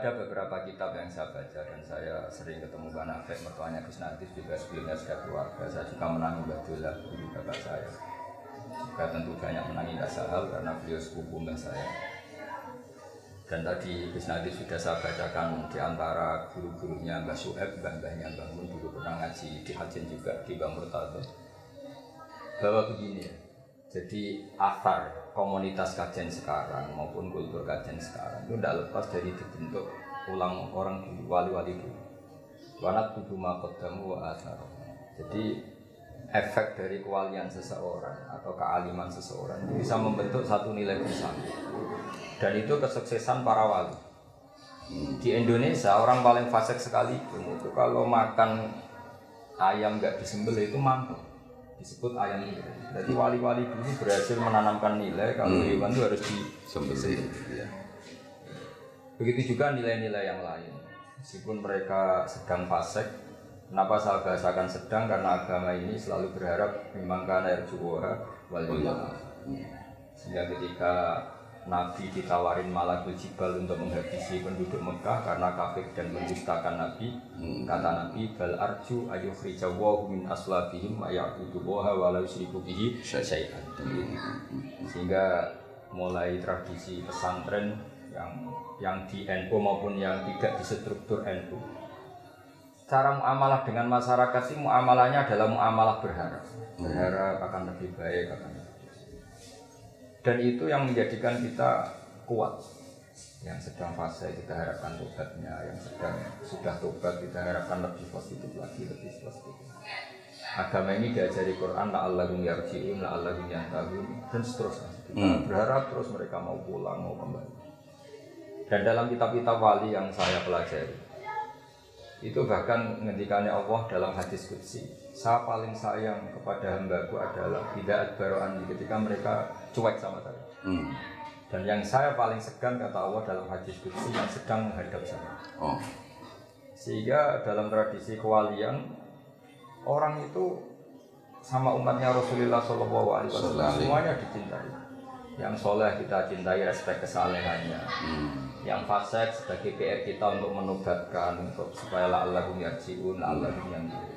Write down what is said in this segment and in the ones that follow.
ada beberapa kitab yang saya baca dan saya sering ketemu Mbak Nafek, mertuanya Gus Natif juga sebelumnya sudah keluarga. Saya juga menangi Mbak Dola, guru bapak saya. Juga tentu banyak menangi Mbak Sahal karena beliau sepupu Mbak saya. Dan tadi Gus Natif sudah saya bacakan di antara guru-gurunya Mbak Sueb, mbah-mbahnya Mbah Mun dulu pernah ngaji di Hajen juga di Bang Murtado. Bahwa begini ya, jadi asar komunitas kajian sekarang maupun kultur kajian sekarang itu tidak lepas dari dibentuk ulang orang dulu, wali-wali dulu. Wanat kudu maqaddamu wa atharu. Jadi efek dari kewalian seseorang atau kealiman seseorang itu bisa membentuk satu nilai bersama. Dan itu kesuksesan para wali. Di Indonesia orang paling fasik sekalipun itu kalau makan ayam nggak disembelih itu mantap, disebut ayam itu. Jadi wali-wali dulu berhasil menanamkan nilai kalau hewan itu harus disembelih. Ya. Begitu juga nilai-nilai yang lain. Meskipun mereka sedang fasik, kenapa saya bahasakan sedang? Karena agama ini selalu berharap memang kana yarjuha wal yawmal. Sehingga ketika Nabi ditawarin Malakul Jibal untuk menghabisi penduduk Mekah karena kafir dan mendustakan Nabi, kata Nabi bal arju ayyukhrijawahu min aslabihim wa ya'budullaha wa la yusyriku bihi syai'an. Sehingga mulai tradisi pesantren yang di NU maupun yang tidak di struktur NU, cara muamalah dengan masyarakat sih muamalahnya adalah muamalah berharap akan lebih baik, akan dan itu yang menjadikan kita kuat. Yang sedang fase kita harapkan tobatnya, yang sudah tobat kita harapkan lebih positif lagi, lebih positif. Agama ini diajari Quran, la'allahum yarji'un, la'allahum yantahun, dan seterusnya. Kita berharap terus mereka mau pulang, mau kembali. Dan dalam kitab-kitab wali yang saya pelajari, itu bahkan ngendikannya Allah dalam hadis qudsi, saya paling sayang kepada hambaku adalah tidak adbaro'an ketika mereka cuek sama saya. Dan yang saya paling segan kata Allah dalam hadis qudsi yang sedang menghadap saya. Sehingga dalam tradisi kewalian orang itu sama umatnya Rasulullah SAW semuanya dicintai. Yang soleh kita cintai, respek kesalehannya. Yang fasik sebagai PR kita untuk menobatkan, untuk supaya la'allahum yarji'un, la'allahum yantahun.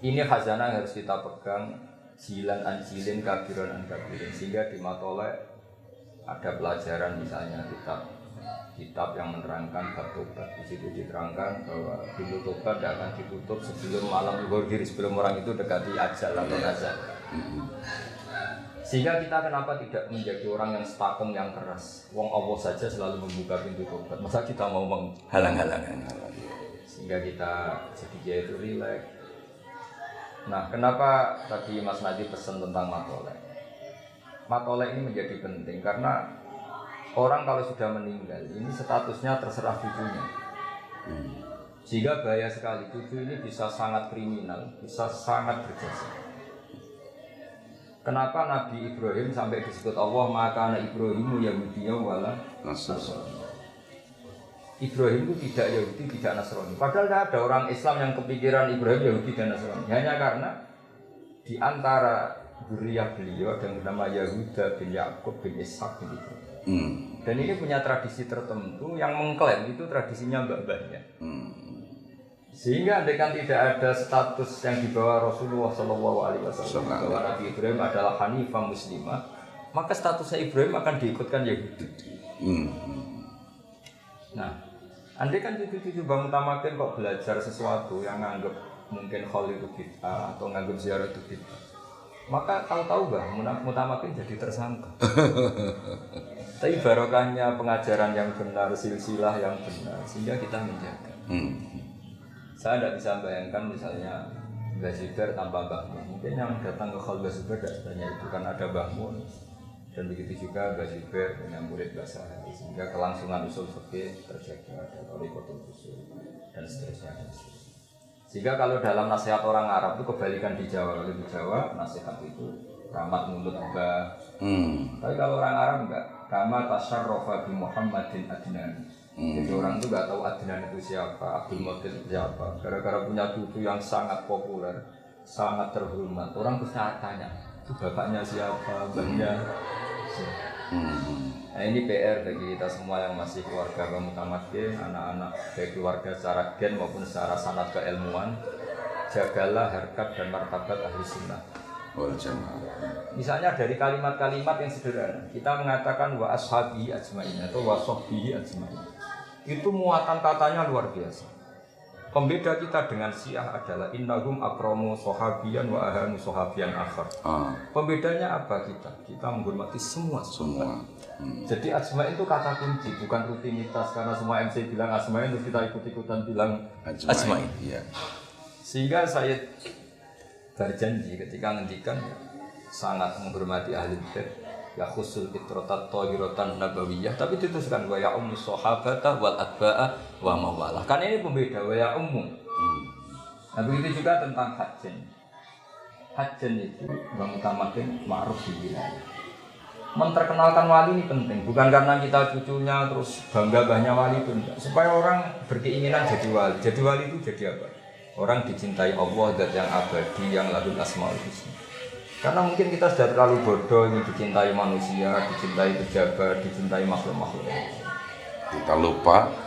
Ini khazanah yang harus kita pegang, jilan an jilin, kabiran an kabirin. Sehingga di Matolek ada pelajaran misalnya kitab yang menerangkan bab tobat. Di situ diterangkan bahwa pintu tobat tidak akan ditutup sebelum malam zuhur, sebelum orang itu dekati ajal atau azab. Sehingga kita kenapa tidak menjadi orang yang stakung, yang keras. Wong Allah saja selalu membuka pintu tobat. Masa kita mau menghalang-halangan? Sehingga kita jadi dia itu rileks. Nah, kenapa tadi Mas Nadi pesan tentang Matolek? Matolek ini menjadi penting karena orang kalau sudah meninggal ini statusnya terserah cucunya. Sehingga bahaya sekali, cucu ini bisa sangat kriminal, bisa sangat berjasa. Kenapa Nabi Ibrahim sampai disebut Allah maka anak Ibrahimu Yahudiyya wala Nasrani. Ibrahim itu tidak Yahudi, tidak Nasrani. Padahal tidak ada orang Islam yang kepikiran Ibrahim Yahudi dan Nasrani. Hanya karena di antara zuriyah beliau ada yang bernama Yahuda bin Yakub bin Ishak bin Ibrahim. Dan ini punya tradisi tertentu yang mengklaim itu tradisinya mbah-mbahnya. Sehingga andaikan tidak ada status yang dibawa Rasulullah SAW bahwa Nabi Ibrahim adalah Hanifah Muslimah, maka statusnya Ibrahim akan diikutkan Yahudi. Nah, andaikan cucu-cucu Bang Mutamakin kok belajar sesuatu yang nganggep mungkin khol itu bid'ah atau nganggep ziarah itu bid'ah, maka tahu-tahu Bang Mutamakin jadi tersangka. Tapi barokahnya pengajaran yang benar, silsilah yang benar, sehingga kita menjaga. Saya tidak bisa bayangkan misalnya Mbah Zubair tanpa Mbah Mun. Mungkin yang datang ke Khol Mbah Zubair tidak sebanyak itu karena ada Mbah Mun. Dan begitu juga Mbah Zubair punya murid Mbah Sahal. Sehingga kelangsungan usul fikih terjaga dan thariqatul usul dan seterusnya. Sehingga kalau dalam nasihat orang Arab itu kebalikan di Jawa. Kalau di Jawa nasihat itu rahmat mulut Mbah. Tapi kalau orang Arab enggak. Kama tasyarrafa bi Muhammadin Adnan. Jadi orang itu nggak tahu Adnan itu siapa, Abdul Muttalib itu siapa. Gara-gara punya cucu yang sangat populer, sangat terhormat, orang terus tanya, itu bapaknya siapa, mbahnya siapa. Nah ini PR bagi kita semua yang masih keluarga mutamadin, anak-anak baik keluarga secara gen maupun secara sanad keilmuan, jagalah harkat dan martabat ahli sunnah wal jamaah. Misalnya dari kalimat-kalimat yang sederhana, kita mengatakan wa ashabi ajmain atau wa sahbihi ajmain. Itu muatan katanya luar biasa. Pembeda kita dengan Syiah adalah innahum akramu sahabiyan wa ahanu sahabiyan akhar. Pembedanya apa kita? Kita menghormati semua. Jadi ajmain itu kata kunci, bukan rutinitas karena semua MC bilang ajmain terus kita ikut-ikutan bilang ajmain. Iya. Sehingga saya berjanji ketika ngendikan sangat menghormati ahli bait ya khusul fitratat thahiratan nabawiyah, tapi diteruskan wa ya ummu sahabata wal atba'a wa mawalah. Kan ini pembeda wa ya ummu. Nah begitu juga tentang hajjen. Hajjen itu mengutamakan ma'ruf di wilayah. Menterkenalkan wali ini penting, bukan karena kita cucunya terus bangga-bangganya wali itu enggak. Supaya orang berkeinginan jadi wali. Jadi wali itu jadi apa? Orang dicintai Allah, zat yang abadi, yang lahul asmaul husna. Karena mungkin kita sudah terlalu bodoh ingin dicintai manusia, dicintai pejabat, dicintai makhluk-makhluk.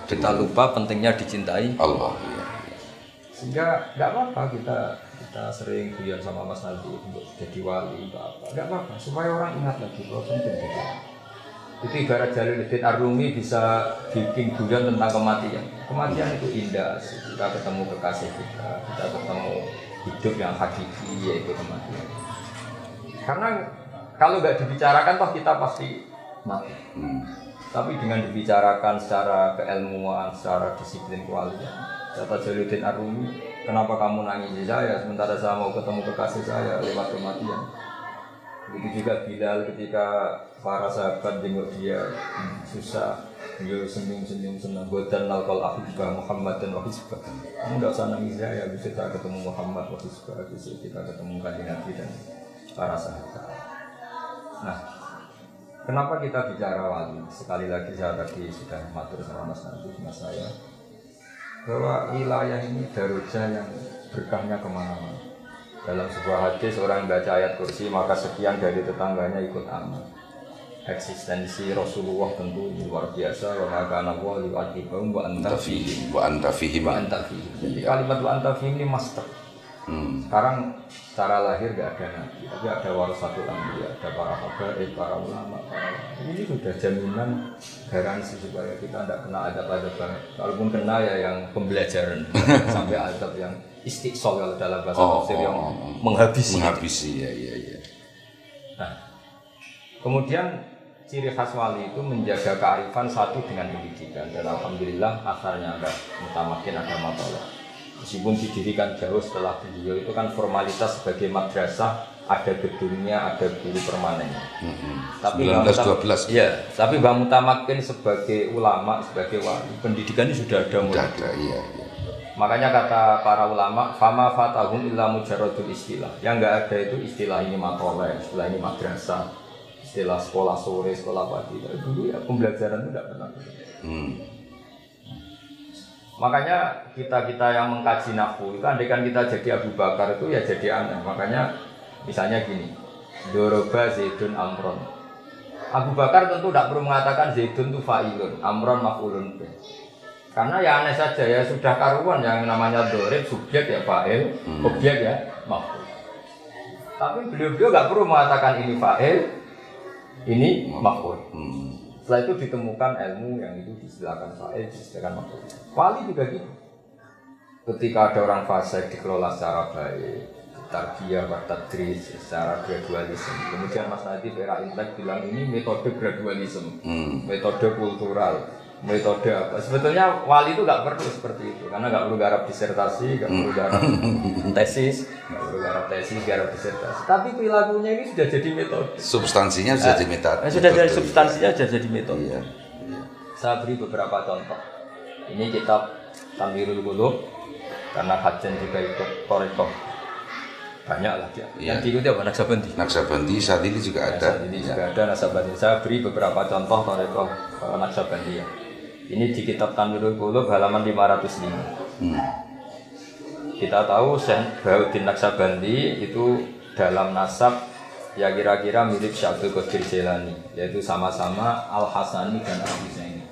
Kita lupa pentingnya dicintai Allah. Ya. Sehingga nggak apa-apa kita sering guyon sama Mas Nabi untuk jadi wali atau apa. Nggak apa-apa supaya orang ingat lagi bahwa penting jadi wali. Itu ibarat Jalaluddin Ar-Rumi bisa bikin guyon tentang kematian. Kematian itu indah. Kita ketemu kekasih kita ketemu hidup yang hakiki yaitu kematian. Karena kalau nggak dibicarakan toh kita pasti mati. Tapi dengan dibicarakan secara keilmuan, secara disiplin kualitas. Kata Jalaluddin Ar-Rumi, kenapa kamu nangis saya sementara saya mau ketemu kekasih saya lewat kematian? Begitu juga Bilal ketika para sahabat jenguk dia susah, beliau senyum-senyum senang. Godan nalkal ahibah Muhammad dan wahisbah. Kamu nggak usah nangis saya, bisa kita ketemu Muhammad wahisbah, bisa kita ketemu kanjeng Nabi dan para sahabat. Nah, kenapa kita bicara wali? Sekali lagi saya tadi sudah matur sama Mas Nabi, sama saya, bahwa wilayah ini darujah yang berkahnya kemana-mana. Dalam sebuah hadis orang baca ayat kursi maka sekian dari tetangganya ikut aman. Eksistensi Rasulullah tentu luar biasa. Wa maka nawa liwatibahum wa anta fihim. Jadi kalimat wa anta fihim ini master. Sekarang secara lahir tidak ada nabi, tapi ada warasatul anbiya, ada para habaib, para ulama, ini sudah jaminan garansi supaya kita tidak kena adab-adab banget. Kalaupun kena ya yang pembelajaran sampai adab yang istiqsal kalau dalam bahasa tafsir yang menghabisi. Ya. Nah, kemudian ciri khas wali itu menjaga kearifan satu dengan pendidikan dan alhamdulillah asalnya ada mutamakin agama Allah. Meskipun didirikan jauh setelah beliau itu kan formalitas sebagai madrasah ada gedungnya, ada guru permanennya. Tapi 1912. Iya, tapi Mbah Mutamakin sebagai ulama, sebagai wali, pendidikannya sudah ada mulai. Iya. Makanya kata para ulama, fama fatahum illa mujarradul istilah. Yang enggak ada itu istilah ini matoleh, istilah ini madrasah, istilah sekolah sore, sekolah pagi. Dulu ya pembelajaran itu tidak pernah. Makanya kita yang mengkaji nahwu itu andaikan kita jadi Abu Bakar itu ya jadi aneh. Makanya misalnya gini, doroba Zaidun Amron. Abu Bakar tentu tidak perlu mengatakan Zaidun itu fa'ilun, Amron maf'ulun. Karena ya aneh saja ya sudah karuan yang namanya dorib subjek ya fa'il, objek ya maf'ul. Tapi beliau nggak perlu mengatakan ini fa'il, ini maf'ul. Setelah itu ditemukan ilmu yang itu disediakan fa'il, disediakan maf'ul. Wali juga gitu. Ketika ada orang fasik dikelola secara baik, tarbiyah wa tadris secara gradualisme. Kemudian Mas Nadif era intelek bilang ini metode gradualisme, metode kultural, metode apa? Sebetulnya wali itu nggak perlu seperti itu, karena nggak perlu garap disertasi, nggak perlu garap tesis, garap disertasi. Tapi perilakunya ini sudah jadi metode. Substansinya sudah jadi metode. Substansinya sudah jadi metode. Iya. Saya beri beberapa contoh. Ini kitab Tanwirul Qulub, karena Hajjan juga ikut Thariqah. Banyak lah dia. Yang diikuti apa? Naksabandi saat ini juga ada. Saat ini juga ada Naksabandi. Saya beri beberapa contoh Thariqah Naksabandi ya. Ini di kitab Tanwirul Qulub halaman 505. Kita tahu Syekh Bahauddin Naksabandi itu dalam nasab ya kira-kira mirip Syekh Abdul Qadir Jailani, yaitu sama-sama Al-Hasani dan Al-Husaini.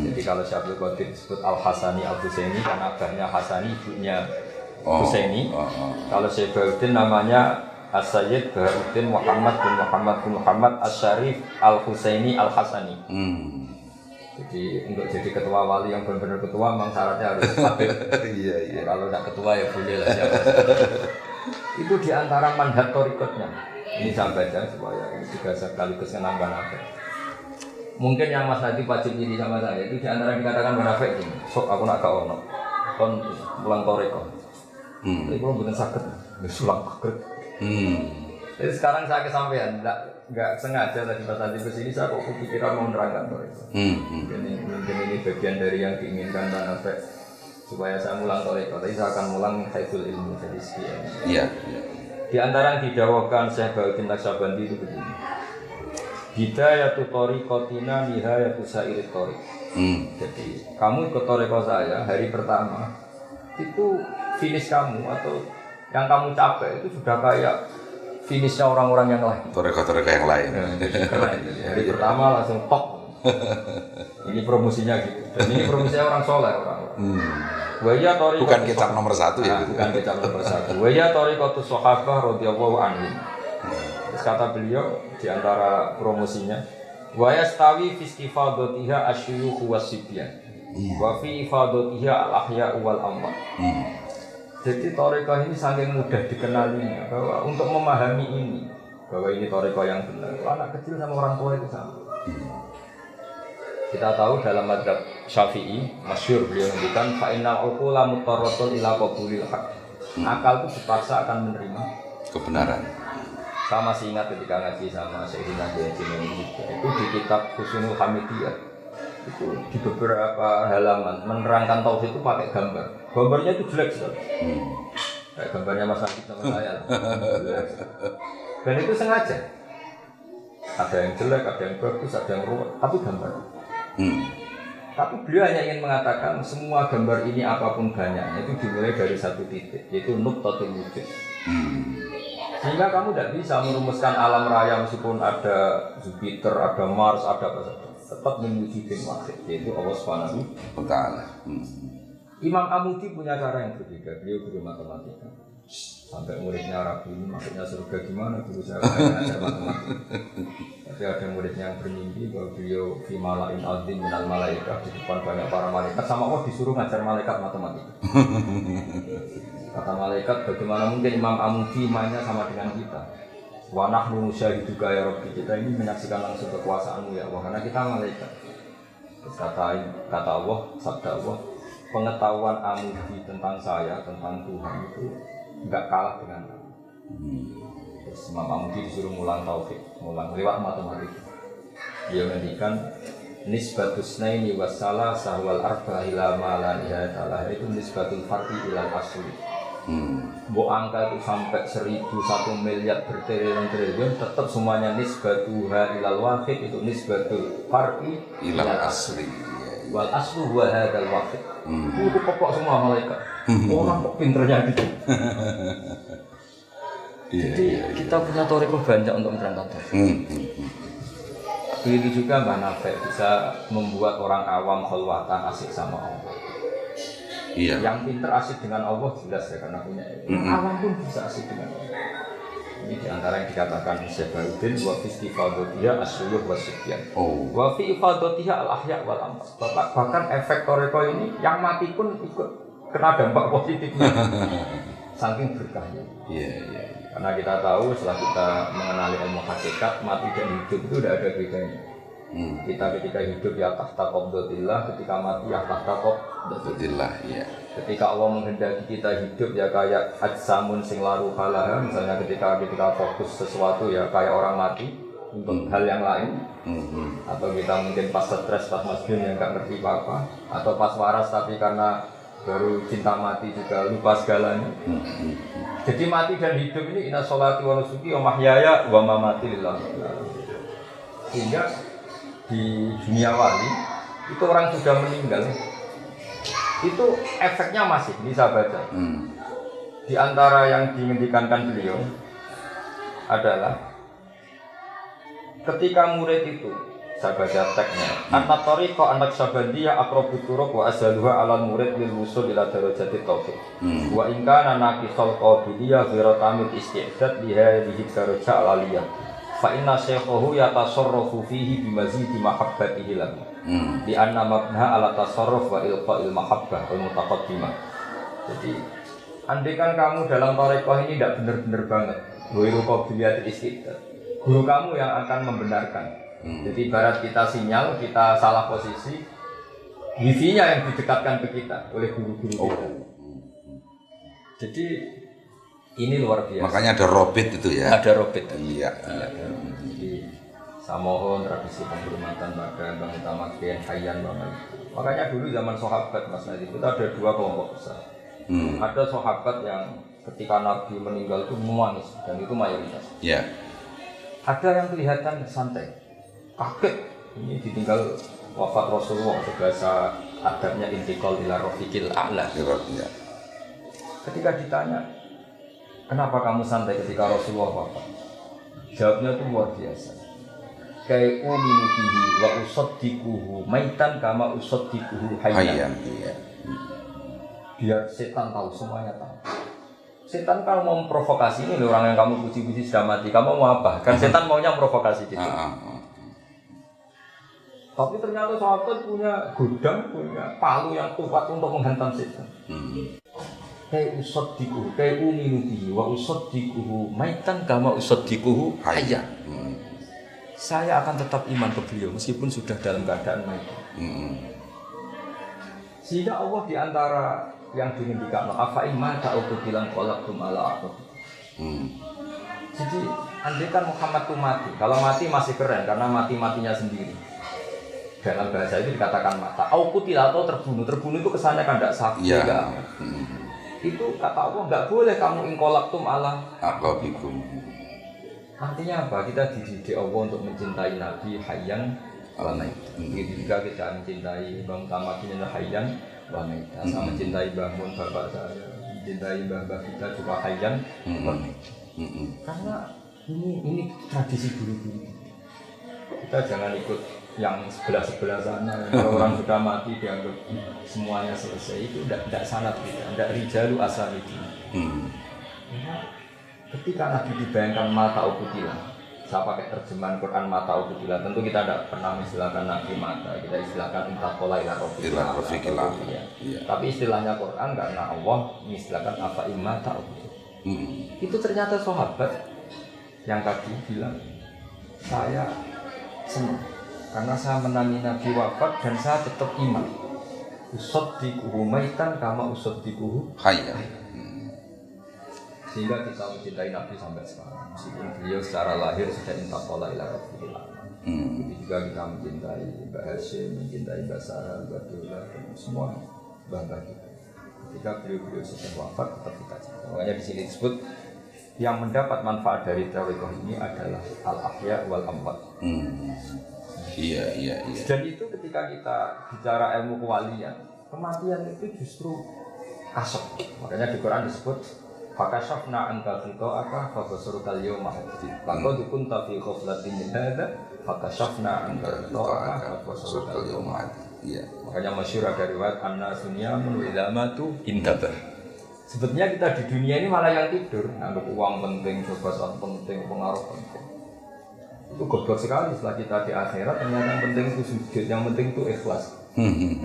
Jadi kalau Syekh Abdul Qadir disebut Al-Hasani Al-Husaini karena abahnya Hasani, ibunya Husaini. Kalau Syekh Bahuddin namanya As-Sayyid Bahuddin Muhammad bin Muhammad As-Syarif Al-Husaini Al-Hasani. Jadi untuk jadi ketua wali yang benar-benar ketua memang syaratnya harus stabil. Iya. Kalau tidak ketua ya boleh lah siapa. Itu diantara manhaj thariqatnya. Ini saya baca supaya ini juga sekaligus menambah nafas. Mungkin yang Mas Hadi wajib ini sama saya itu diantara yang dikatakan menafik ini. Sok aku nak kau ono, kon pulang thariqat. Tapi kalau benar sakit, sulang sakit. Jadi sekarang saya kesampaian, nggak sengaja tadi pas tadi kesini saya kok kepikiran mau menerangkan thariqat. Mungkin ini bagian dari yang diinginkan menafik supaya saya mulang thariqat. Tapi saya akan mulang haitsul ilmu jadi sekian. Iya. Di antara yang didakwakan Syekh Bahuddin Naqsyabandi itu begini. Hidayatu thariqatina nihayatu sairit thariq. Jadi kamu ikut thariqah saya hari pertama itu finish kamu atau yang kamu capai itu sudah kayak finishnya orang-orang yang lain. Thariqah yang lain. Hari pertama langsung top. Ini promosinya gitu. Dan ini promosinya orang soleh orang. Bukan kecap nomor 1 ya. Bukan kecap nomor 1. Wa ya thariqatus sahabah radhiyallahu anhum. Terus kata beliau di antara promosinya, wa yastawi fi istifadatiha asyuyukh wasibyan. Wa fi ifadatiha al-ahya wal amwat. Jadi thariqah ini saking mudah dikenalinya bahwa untuk memahami ini bahwa ini thariqah yang benar. Anak kecil sama orang tua itu sama. Kita tahu dalam madzhab Syafi'i, masyhur beliau menunjukkan fa innal uqula mutarratun ila qabulil haq. Akal itu dipaksa akan menerima kebenaran. Saya masih ingat ketika ngaji sama Sayyidina Jajin ini itu di kitab Husnul Hamidiyah. Itu di beberapa halaman menerangkan tauhid itu pakai gambar. Gambarnya itu jelek sekali. Kayak gambarnya Mas Akib sama saya. Dan itu sengaja. Ada yang jelek, ada yang bagus, ada yang ruwet, tapi gambar. Tapi beliau hanya ingin mengatakan semua gambar ini apapun banyaknya itu dimulai dari satu titik, yaitu nuqtatul wujud. Sehingga kamu tidak bisa merumuskan alam raya meskipun ada Jupiter, ada Mars, ada apa saja. Tetap mewujudin wahid, yaitu Allah Subhanahu wa Ta'ala. Imam Amudi punya cara yang berbeda. Beliau guru matematika. Sampai muridnya ragu ini maksudnya surga gimana? Dulu saya belajar matematika. Tapi ada muridnya yang bermimpi bahwa beliau fi malain azim minal malaikat di depan banyak para malaikat sama Allah disuruh ngajar malaikat matematika. Kata malaikat, bagaimana mungkin Imam Amudi mainnya sama dengan kita? Wa nahnu nusyahiduka ya Rabbi, kita ini menyaksikan langsung kekuasaanmu ya Allah, karena kita malaikat. Terus kata Allah, sabda Allah, pengetahuan Amudi tentang saya, tentang Tuhan itu enggak kalah dengan kamu. Terus Imam Amudi disuruh ngulang tauhid, ngulang lewat matematika. Dia menghentikan nisbatus naini wassalah sahwal arba ila ma la nihayata itu nisbatul fardi ila asli. Bo angka itu sampai 1.000, 1 miliar bertriliun-triliun tetap semuanya nisbatuha ilal wahid itu nisbatul fardi ilal asli. Wal aslu huwa hadzal wahid. Itu pokok semua malaikat. Orang kok pinternya gitu. Jadi kita punya thariqah banyak untuk menerangkan tauhid. Begitu juga Mbah Nafi bisa membuat orang awam khalwatan asik sama Allah. Iya. Yang pinter asik dengan Allah jelas ya karena punya ilmu. Awam pun bisa asik dengan Allah. Ini diantara yang dikatakan Syekh Bahuddin wa fi istifadatiha asyuyukh wasibyan. Wa fi ifadatiha al-ahya wal amwat. Bahkan efek thariqah ini yang mati pun ikut kena dampak positifnya. Saking berkahnya. Iya. Karena kita tahu setelah kita mengenali ilmu hakikat, mati dan hidup itu tidak ada bedanya. Kita ketika hidup ya tahta qabdatillah, ketika mati ya tahta qabdatillah. Ya. Ketika Allah menghendaki kita hidup ya kayak ajsamun sing laru halaha, misalnya ketika fokus sesuatu ya kayak orang mati untuk hal yang lain. Atau kita mungkin pas stres, pas masjid yang nggak ngerti apa-apa, atau pas waras tapi karena baru cinta mati juga lupa segalanya. Jadi mati dan hidup ini inna sholati wa nusuki wa mahyaya wa mamati lillah. Sehingga di dunia wali itu orang sudah meninggal itu efeknya masih bisa baca. Di antara yang dihentikankan beliau adalah ketika murid itu saya baca teksnya anak tariqah anak sabandiyah akrabut turuq wa asaluha alal murid lil wusul ila darajati tauhid wa in kana naqisal qabiliyah ghairu tamil isti'dad li hadhihi daraja aliyah fa inna shaykhahu yatasarrafu fihi bimazidi mahabbatihi lahu di anna mabna ala tasarruf wa ilqa'il mahabbah wal mutaqaddimah. Jadi andaikan kamu dalam tariqah ini tidak benar-benar banget ghairu qabiliyah isti'dad, guru kamu yang akan membenarkan. Jadi ibarat kita sinyal, kita salah posisi, wifi-nya yang didekatkan ke kita oleh guru-guru kita. Jadi ini luar biasa. Makanya ada robit itu ya. Ada robit. Iya. Jadi saya mohon tradisi penghormatan pada Bang Utama Kiai Hayyan Bang. Makanya dulu zaman sahabat Mas Nadif itu ada dua kelompok besar. Ada sahabat yang ketika Nabi meninggal itu menangis dan itu mayoritas. Iya. Ada yang kelihatan santai. Kaget ini ditinggal wafat Rasulullah, bahasa adabnya intikal ila rafiqil a'la. Ya. Ketika ditanya kenapa kamu santai ketika Rasulullah wafat, jawabnya itu luar biasa. Kayak uminu bihi wa usaddiquhu maitan kama usaddiquhu hayyan. Iya. Biar setan tahu, semuanya tahu. Setan kalau mau memprovokasi ini orang yang kamu puji-puji sudah mati, kamu mau apa? Kan setan maunya memprovokasi gitu. Tapi ternyata sahabat punya gudang, punya palu yang kuat untuk menghantam setan. Kayak usaddiquhu, kayak uminu bihi wa usaddiquhu maitan kama usaddiquhu hayyan. Saya akan tetap iman ke beliau meskipun sudah dalam keadaan mati. Sehingga Allah diantara yang dingendikan afa imma ta'utu bilang qalaqtum ala aqab. Jadi andaikan Muhammad itu mati, kalau mati masih keren karena mati-matinya sendiri. Dalam bahasa itu dikatakan mata. Aukutil atau terbunuh. Terbunuh itu kesannya kan tidak sakit. Ya. Itu kata Allah nggak boleh kamu ingkolaktum ala aqabikum. Artinya apa? Kita dididik Allah untuk mencintai Nabi Hayyan wa Maitan. Begitu juga kita mencintai Bang Utama Kiai Hayyan wa Maitan. Sama mencintai Bang Mun bapak saya, mencintai bapak kita juga Hayyan wa Maitan. Karena ini tradisi dulu-dulu. Kita jangan ikut yang sebelah-sebelah sana, kalau orang sudah mati dianggap semuanya selesai, itu tidak sanad kita, tidak rijalu asal itu. Ketika Nabi dibayangkan mata ukutilah, saya pakai terjemahan Quran mata ukutilah, tentu kita tidak pernah mengistilahkan Nabi mata, kita istilahkan intakola ila rofiqil a'la. Tapi istilahnya Quran karena Allah mengistilahkan apa imata ukutilah. Itu ternyata sahabat yang tadi bilang, saya senang karena saya menangi Nabi wafat dan saya tetap iman. Usaddiquhu maitan kama usaddiquhu hayyan. Sehingga kita mencintai Nabi sampai sekarang. Meskipun beliau secara lahir sudah intaqala ila rafiqil a'la. Begitu juga kita mencintai Mbak Hashim, mencintai Mbak Sarah, Mbak Dola, semua bangga kita. Ketika beliau sudah wafat tetap kita cinta. Makanya di sini disebut yang mendapat manfaat dari tariqah ini adalah al-ahya wal amwat. Iya. Dan itu ketika kita bicara ilmu kewalian, kematian itu justru kasab. Makanya di Quran disebut fakashafna anka ghita'aka fabasarukal yawma hadid. Laqad kunta fi ghaflatin min hadza fakashafna anka ghita'aka fabasarukal yawma hadid. Iya. Makanya masyhur ada riwayat anna-sunyamun wa idza matu intabah. Sebetulnya kita di dunia ini malah yang tidur, anggap uang penting, jabatan penting, pengaruh penting. Itu goblok sekali setelah kita di akhirat ternyata yang penting itu sujud, yang penting itu ikhlas.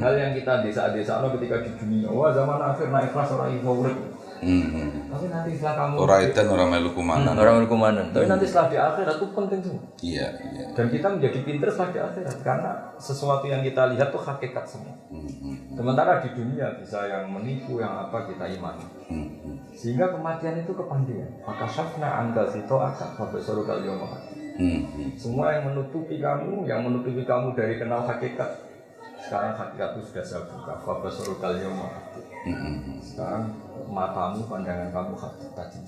Hal yang kita desa-desa ketika di dunia, wah zaman akhir naik ikhlas orang ikhlas. Tapi nanti setelah kamu orang itu orang melu kumanan. Tapi nanti setelah di akhirat itu penting semua. Iya. Dan kita menjadi pintar setelah di akhirat karena sesuatu yang kita lihat tuh hakikat semua. Sementara di dunia bisa yang menipu, yang apa kita imani. Sehingga kematian itu kepandian. Maka syafna anggal sito akak fabasarukal yawma hadid. Semua yang menutupi kamu dari kenal hakikat. Sekarang hakikat itu sudah saya buka. Fabasarukal yawma hadid. Sekarang matamu, pandangan kamu tajam.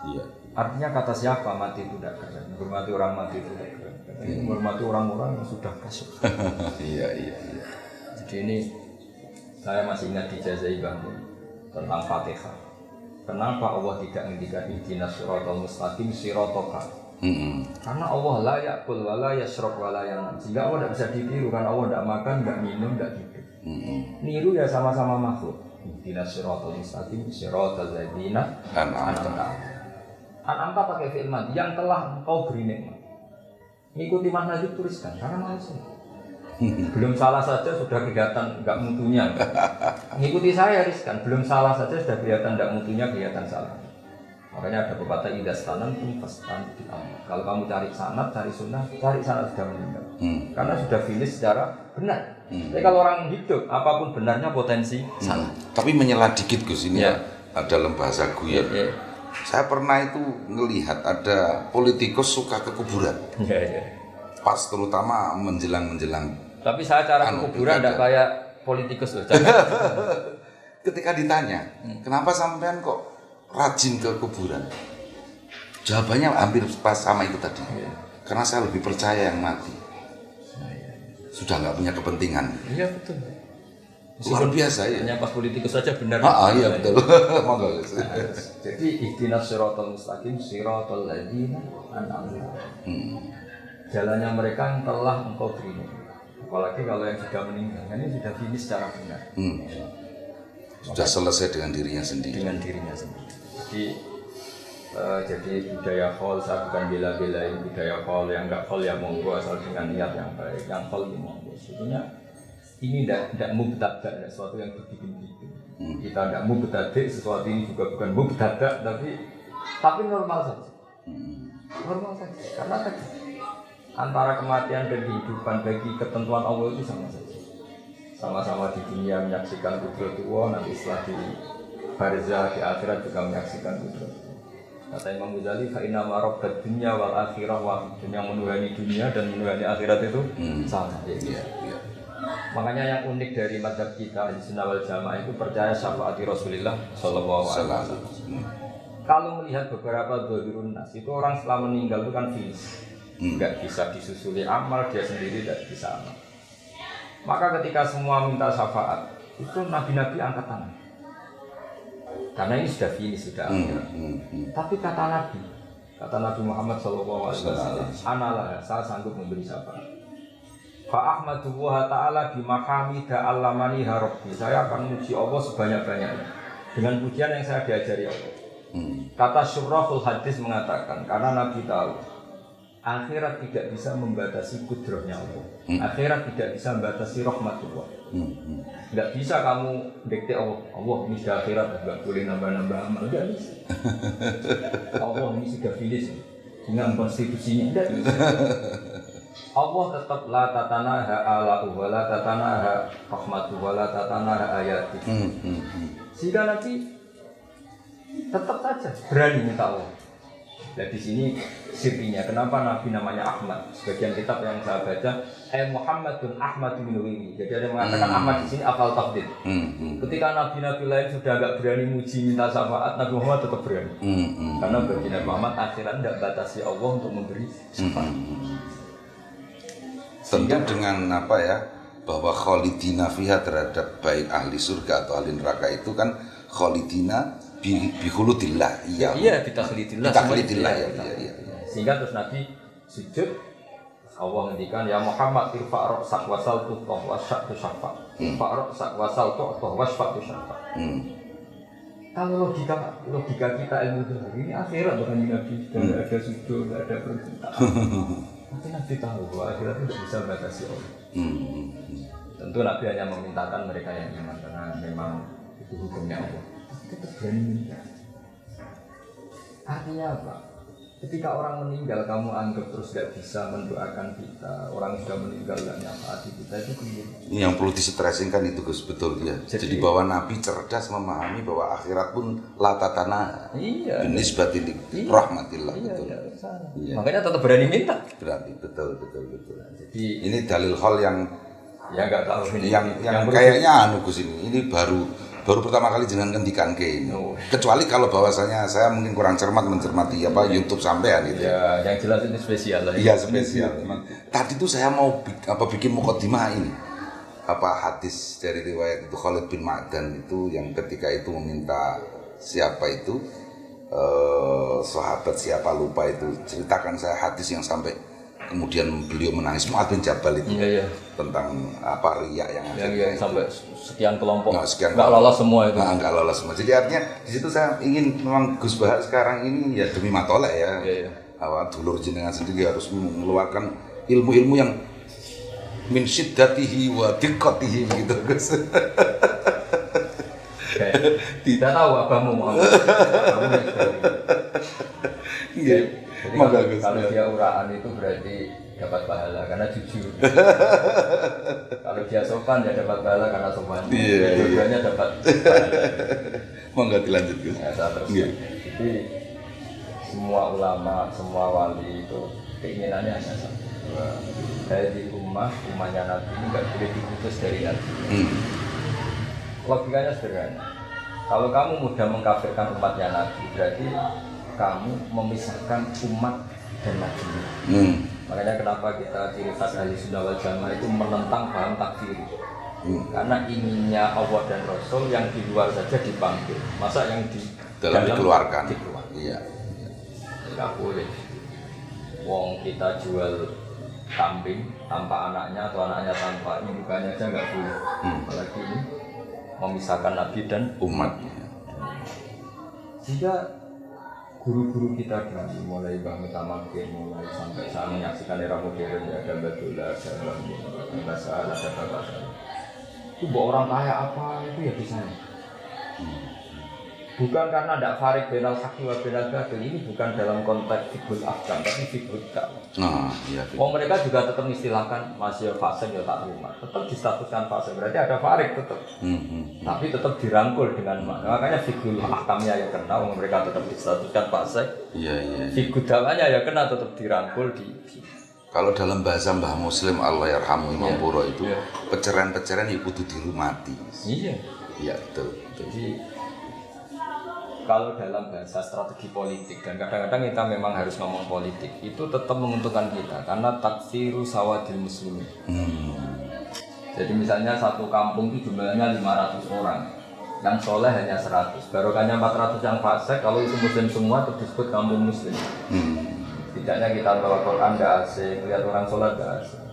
Iya. Artinya kata siapa mati itu tidak keren. Menghormati orang mati itu tidak keren. Menghormati orang-orang yang sudah kasih. Iya. Jadi ini saya masih ingat dijazai bangun tentang Fatihah. Kenapa Allah tidak menghentikan ihdinas siratal mustaqim siratoka? Karena Allah la ya'kul wa la yashrab wa la yanam. Sehingga Allah tidak bisa ditiru karena Allah tidak makan, tidak minum, tidak hidup. Niru ya sama-sama makhluk. Ihdinas siratal mustaqim siratal ladzina an'amta. An'amta pakai fi'il madhi yang telah engkau beri nikmat. Ngikuti manhaj itu tuliskan karena manusia. Belum salah saja sudah kelihatan enggak mutunya. Ngikuti saya riskan, belum salah saja sudah kelihatan enggak mutunya, kelihatan salah. Makanya ada pepatah idas tanan pun pastan di amal. Kalau kamu cari sanad, cari sunnah sudah meninggal. Karena sudah finish secara benar. Tapi kalau orang hidup, apapun benarnya potensi salah. Tapi menyela dikit Gus ini ya. Dalam bahasa guyon. Saya pernah itu ngelihat ada politikus suka ke kuburan. Pas terutama menjelang. Tapi saya cara ke kuburan tidak kayak politikus loh. Ketika ditanya, kenapa sampean kok rajin ke kuburan? Jawabannya hampir pas sama itu tadi. Karena saya lebih percaya yang mati. Sudah nggak punya kepentingan. Iya betul. Luar biasa ya. Hanya pas politikus saja benar. Iya betul. Jadi ihdinas siratal mustaqim siratal ladzina an'amta. Jalannya mereka yang telah engkau beri. Apalagi kalau yang sudah meninggal, ini sudah finish secara benar. Sudah selesai dengan dirinya sendiri. Jadi budaya khol, saya bukan bela-belain budaya khol, yang enggak khol ya monggo asal dengan niat yang baik, yang khol ya monggo. Sebetulnya ini tidak mubtada, sesuatu yang dibikin-bikin. Kita tidak mubtada, sesuatu ini juga bukan mubtada, tapi normal saja. Normal saja, karena tadi antara kematian dan kehidupan bagi ketentuan Allah itu sama saja. Sama-sama di dunia menyaksikan kudrat Allah, nanti setelah di barzah di akhirat juga menyaksikan kudrat. Kata Imam Ghazali, fa inna ma rabbad dunya wal akhirah wa yang menuhani dunia dan menuhani akhirat itu sama. Makanya yang unik dari mazhab kita di Sunnah wal Jamaah itu percaya syafaat Rasulullah sallallahu alaihi wasallam. Kalau melihat beberapa dzahirun nas itu orang setelah meninggal itu kan finish. Enggak bisa disusuli amal, dia sendiri tidak bisa amal. Maka ketika semua minta syafaat, itu nabi-nabi angkat tangan. Karena ini sudah finish, sudah akhir. Tapi kata Nabi Muhammad SAW, analah, saya sanggup memberi syafaat. Fa ahmadullah ta'ala bimahamida allamani harabbi. Saya akan memuji Allah sebanyak-banyaknya dengan pujian yang saya diajari Allah. Kata Syurrahul Hadis mengatakan, karena Nabi tahu akhirat tidak bisa membatasi kudrahnya Allah. Akhirat tidak bisa membatasi rahmatullah. Tidak bisa kamu dikte Allah ini sudah akhirat, tidak boleh nambah-nambah amal. Tidak bisa. Allah ini sudah finish dengan konstitusinya. Tidak bisa. Allah tetap la tatanaha alahu wa la tatanaha rahmatu wa la tatanaha ayati. Sehingga nanti tetap saja berani minta Allah. Dan di sini sirinya, kenapa Nabi namanya Ahmad? Sebagian kitab yang saya baca, Muhammadun Ahmad bin Wili. Jadi ada yang mengatakan Ahmad di sini afal tafdil. Ketika Nabi-Nabi lain sudah agak berani muji minta syafaat, Nabi Muhammad tetap berani. Karena bagi Nabi Muhammad akhirat tidak batasi Allah untuk memberi syafaat. Tentu dengan apa ya, bahwa khalidina fiha terhadap baik ahli surga atau ahli neraka itu kan khalidina bihuludillah. Iya, bitakhlidillah ya. Sehingga terus Nabi sujud, Allah ngendikan ya Muhammad irfa' ra'sak wasal tuqah wasya'tu syafa'. Irfa' ra'sak wasal tuqah wasya'tu syafa'. Kalau logika kita ilmu ini akhirat bukan Nabi, tidak ada sujud, tidak ada permintaan. Tapi Nabi tahu bahwa akhirat tidak bisa batasi Allah. Tentu Nabi hanya memintakan mereka yang iman karena memang itu hukumnya Allah. Tetap berani minta. Artinya apa? Ketika orang meninggal kamu anggap terus gak bisa mendoakan kita. Orang sudah meninggal gak nyafati kita, itu kemudian. Yang perlu distressing kan itu Gus, betul ya. Jadi bahwa Nabi cerdas memahami bahwa akhirat pun latatana. Iya. Binisbatil rahmatillah. Iya, betul. Iya. Makanya tetap berani minta. Berarti betul. Jadi ini dalil hal yang nggak tahu ini. Yang kayaknya Gus ini baru pertama kali jenengan ngendikan ke ini. Kecuali kalau bahwasanya saya mungkin kurang cermat mencermati YouTube sampean itu. Ya, yang jelas ini spesial lah. Iya, spesial. Tadi tuh saya mau bikin mukadimah ini. Hadis dari riwayat itu Khalid bin Ma'dan itu yang ketika itu meminta siapa itu sahabat siapa lupa itu ceritakan saya hadis yang sampai kemudian beliau menangis, Mu'adz bin Jabal itu tentang apa riya yang sampai sekian kelompok nggak lolos semua itu. Nggak lolos semua. Jadi artinya di situ saya ingin memang Gus Bahak sekarang ini ya demi matolek ya. Awal dulur jenengan sendiri harus mengeluarkan ilmu-ilmu yang min syiddatihi wa diqqatihi gitu Gus. Tidak tahu abamu Muhammad. Jadi kalau dia uraan itu berarti dapat pahala karena jujur. Kalau dia sopan ya dapat pahala karena sopan. Dua-duanya dapat pahala. Monggo dilanjut Gus. Jadi semua ulama, semua wali itu keinginannya hanya satu. Dari umatnya Nabi ini nggak boleh diputus dari Nabi. Logikanya sederhana. Kalau kamu mudah mengkafirkan umatnya Nabi, berarti kamu memisahkan umat dan Nabi. Makanya kenapa kita ciri khas ahli sunnah wal jamaah itu menentang paham takfir. Karena inginnya Allah dan Rasul yang di luar saja dipanggil, masa yang di dalam dikeluarkan. Iya. Tidak boleh. Wong kita jual kambing tanpa anaknya atau anaknya tanpa ini bukannya aja nggak boleh. Apalagi ini memisahkan Nabi dan umat. Jika guru-guru kita dulu mulai Mbah Mutamakin mulai sampai saya menyaksikan era modern ya ada Batullah, ada Mbah Sa'ad, ada Bapak saya. Itu buat orang kaya apa itu ya bisa. Bukan karena tidak farik benal haki wa benal batil, ini bukan dalam konteks fikul ahkam tapi fikul dakwah. Mereka juga tetap istilahkan masih fasik ya tak terima, tetap distatuskan fasik berarti ada farik tetap. Tapi tetap dirangkul dengan makanya fikul ahkamnya ya kena, mereka tetap distatuskan fasik. Fikul dakwahnya ya kena tetap dirangkul di. Kalau dalam bahasa Mbah Muslim Allah yarhamu Imam Puro itu peceraian-peceraian ya kudu dirumati. Iya betul. Jadi kalau dalam bahasa strategi politik dan kadang-kadang kita memang harus ngomong politik itu tetap menguntungkan kita karena taksiru sawadil muslimin. Jadi misalnya satu kampung itu jumlahnya 500 orang, yang soleh hanya 100, barokahnya 400 yang fasik. Kalau itu muslim semua itu disebut kampung muslim. Tidaknya kita bawa Quran tidak asing, lihat orang sholat tidak asing.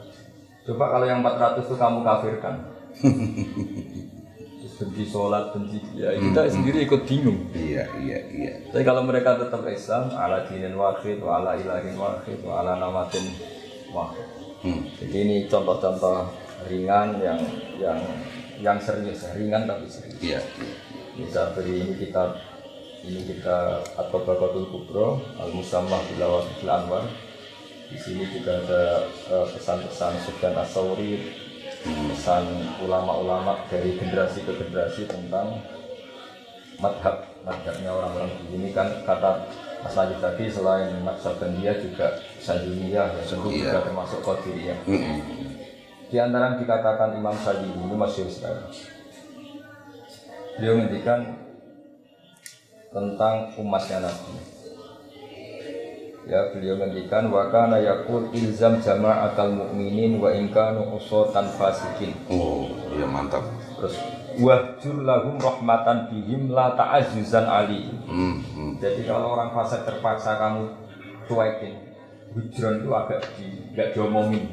Coba kalau yang 400 itu kamu kafirkan. Benci sholat, benci ya kita sendiri ikut bingung. Iya. Tapi kalau mereka tetap Islam, ala dinin wahid, wa ala ilahin wahid, wa ala namatin wahid. Jadi ini contoh-contoh ringan yang serius, ringan tapi serius. Iya. Misal beri ini kita At-Tabaqatul Kubra, Al-Musammah Bil Anwar. Di sini juga ada pesan-pesan Sufyan Ats-Tsauri, pesan ulama-ulama dari generasi ke generasi tentang madhabnya orang-orang di sini kan kata Mas Najib tadi selain madhab dia juga Syadziliyah ya tentu juga termasuk Qadiriyah. Di antara yang dikatakan Imam Syadzili ini masyhur sekali. Beliau menghentikan tentang umatnya Nabi. Ya, beliau menghentikan wa kana yaqul ilzam jama'atal mu'minin wa in kanu usatan fasikin. Oh, iya mantap. Terus wahjur lahum rahmatan bihim la ta'azzuzan ali. Jadi kalau orang fasik terpaksa kamu cuekin, hujron itu agak enggak diomongin.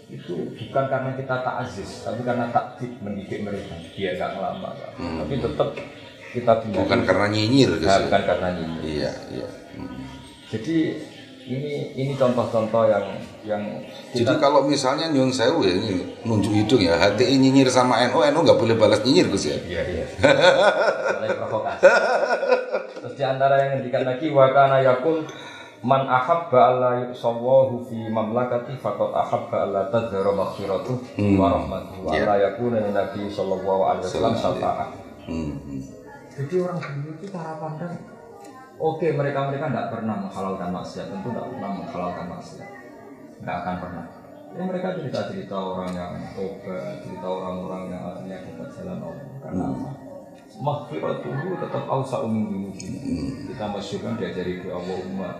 Itu bukan karena kita ta'aziz, tapi karena taktik mendidik mereka. Dia enggak ngelamar. Tapi tetap kita bukan karena nyinyir gitu. Bukan karena nyinyir. Iya. Jadi ini contoh-contoh yang kita... Jadi kalau misalnya nyun sewu ya ini nunjuk hidung ya, HTI nyinyir sama NU nggak boleh balas nyinyir Gus ya. Iya. Mulai provokasi. Terus di antara yang ngendikan lagi wa kana yaqul man ahabba alla yusawahu fi mamlakati faqad ahabba alla tadhara maghfiratuh wa rahmatuhu wa la yakuna nabi sallallahu alaihi wasallam syafa'ah. Jadi orang dulu itu cara pandang oke, mereka tidak pernah menghalalkan maksiat, tentu tidak pernah menghalalkan maksiat, tidak akan pernah. Ya, mereka cerita orang yang tobat, cerita orang-orang yang akhirnya dapat jalan Allah. Karena maghfiratuhu tetap awsa'u min dzunubina. Kita masyhurkan diajari doa Allahumma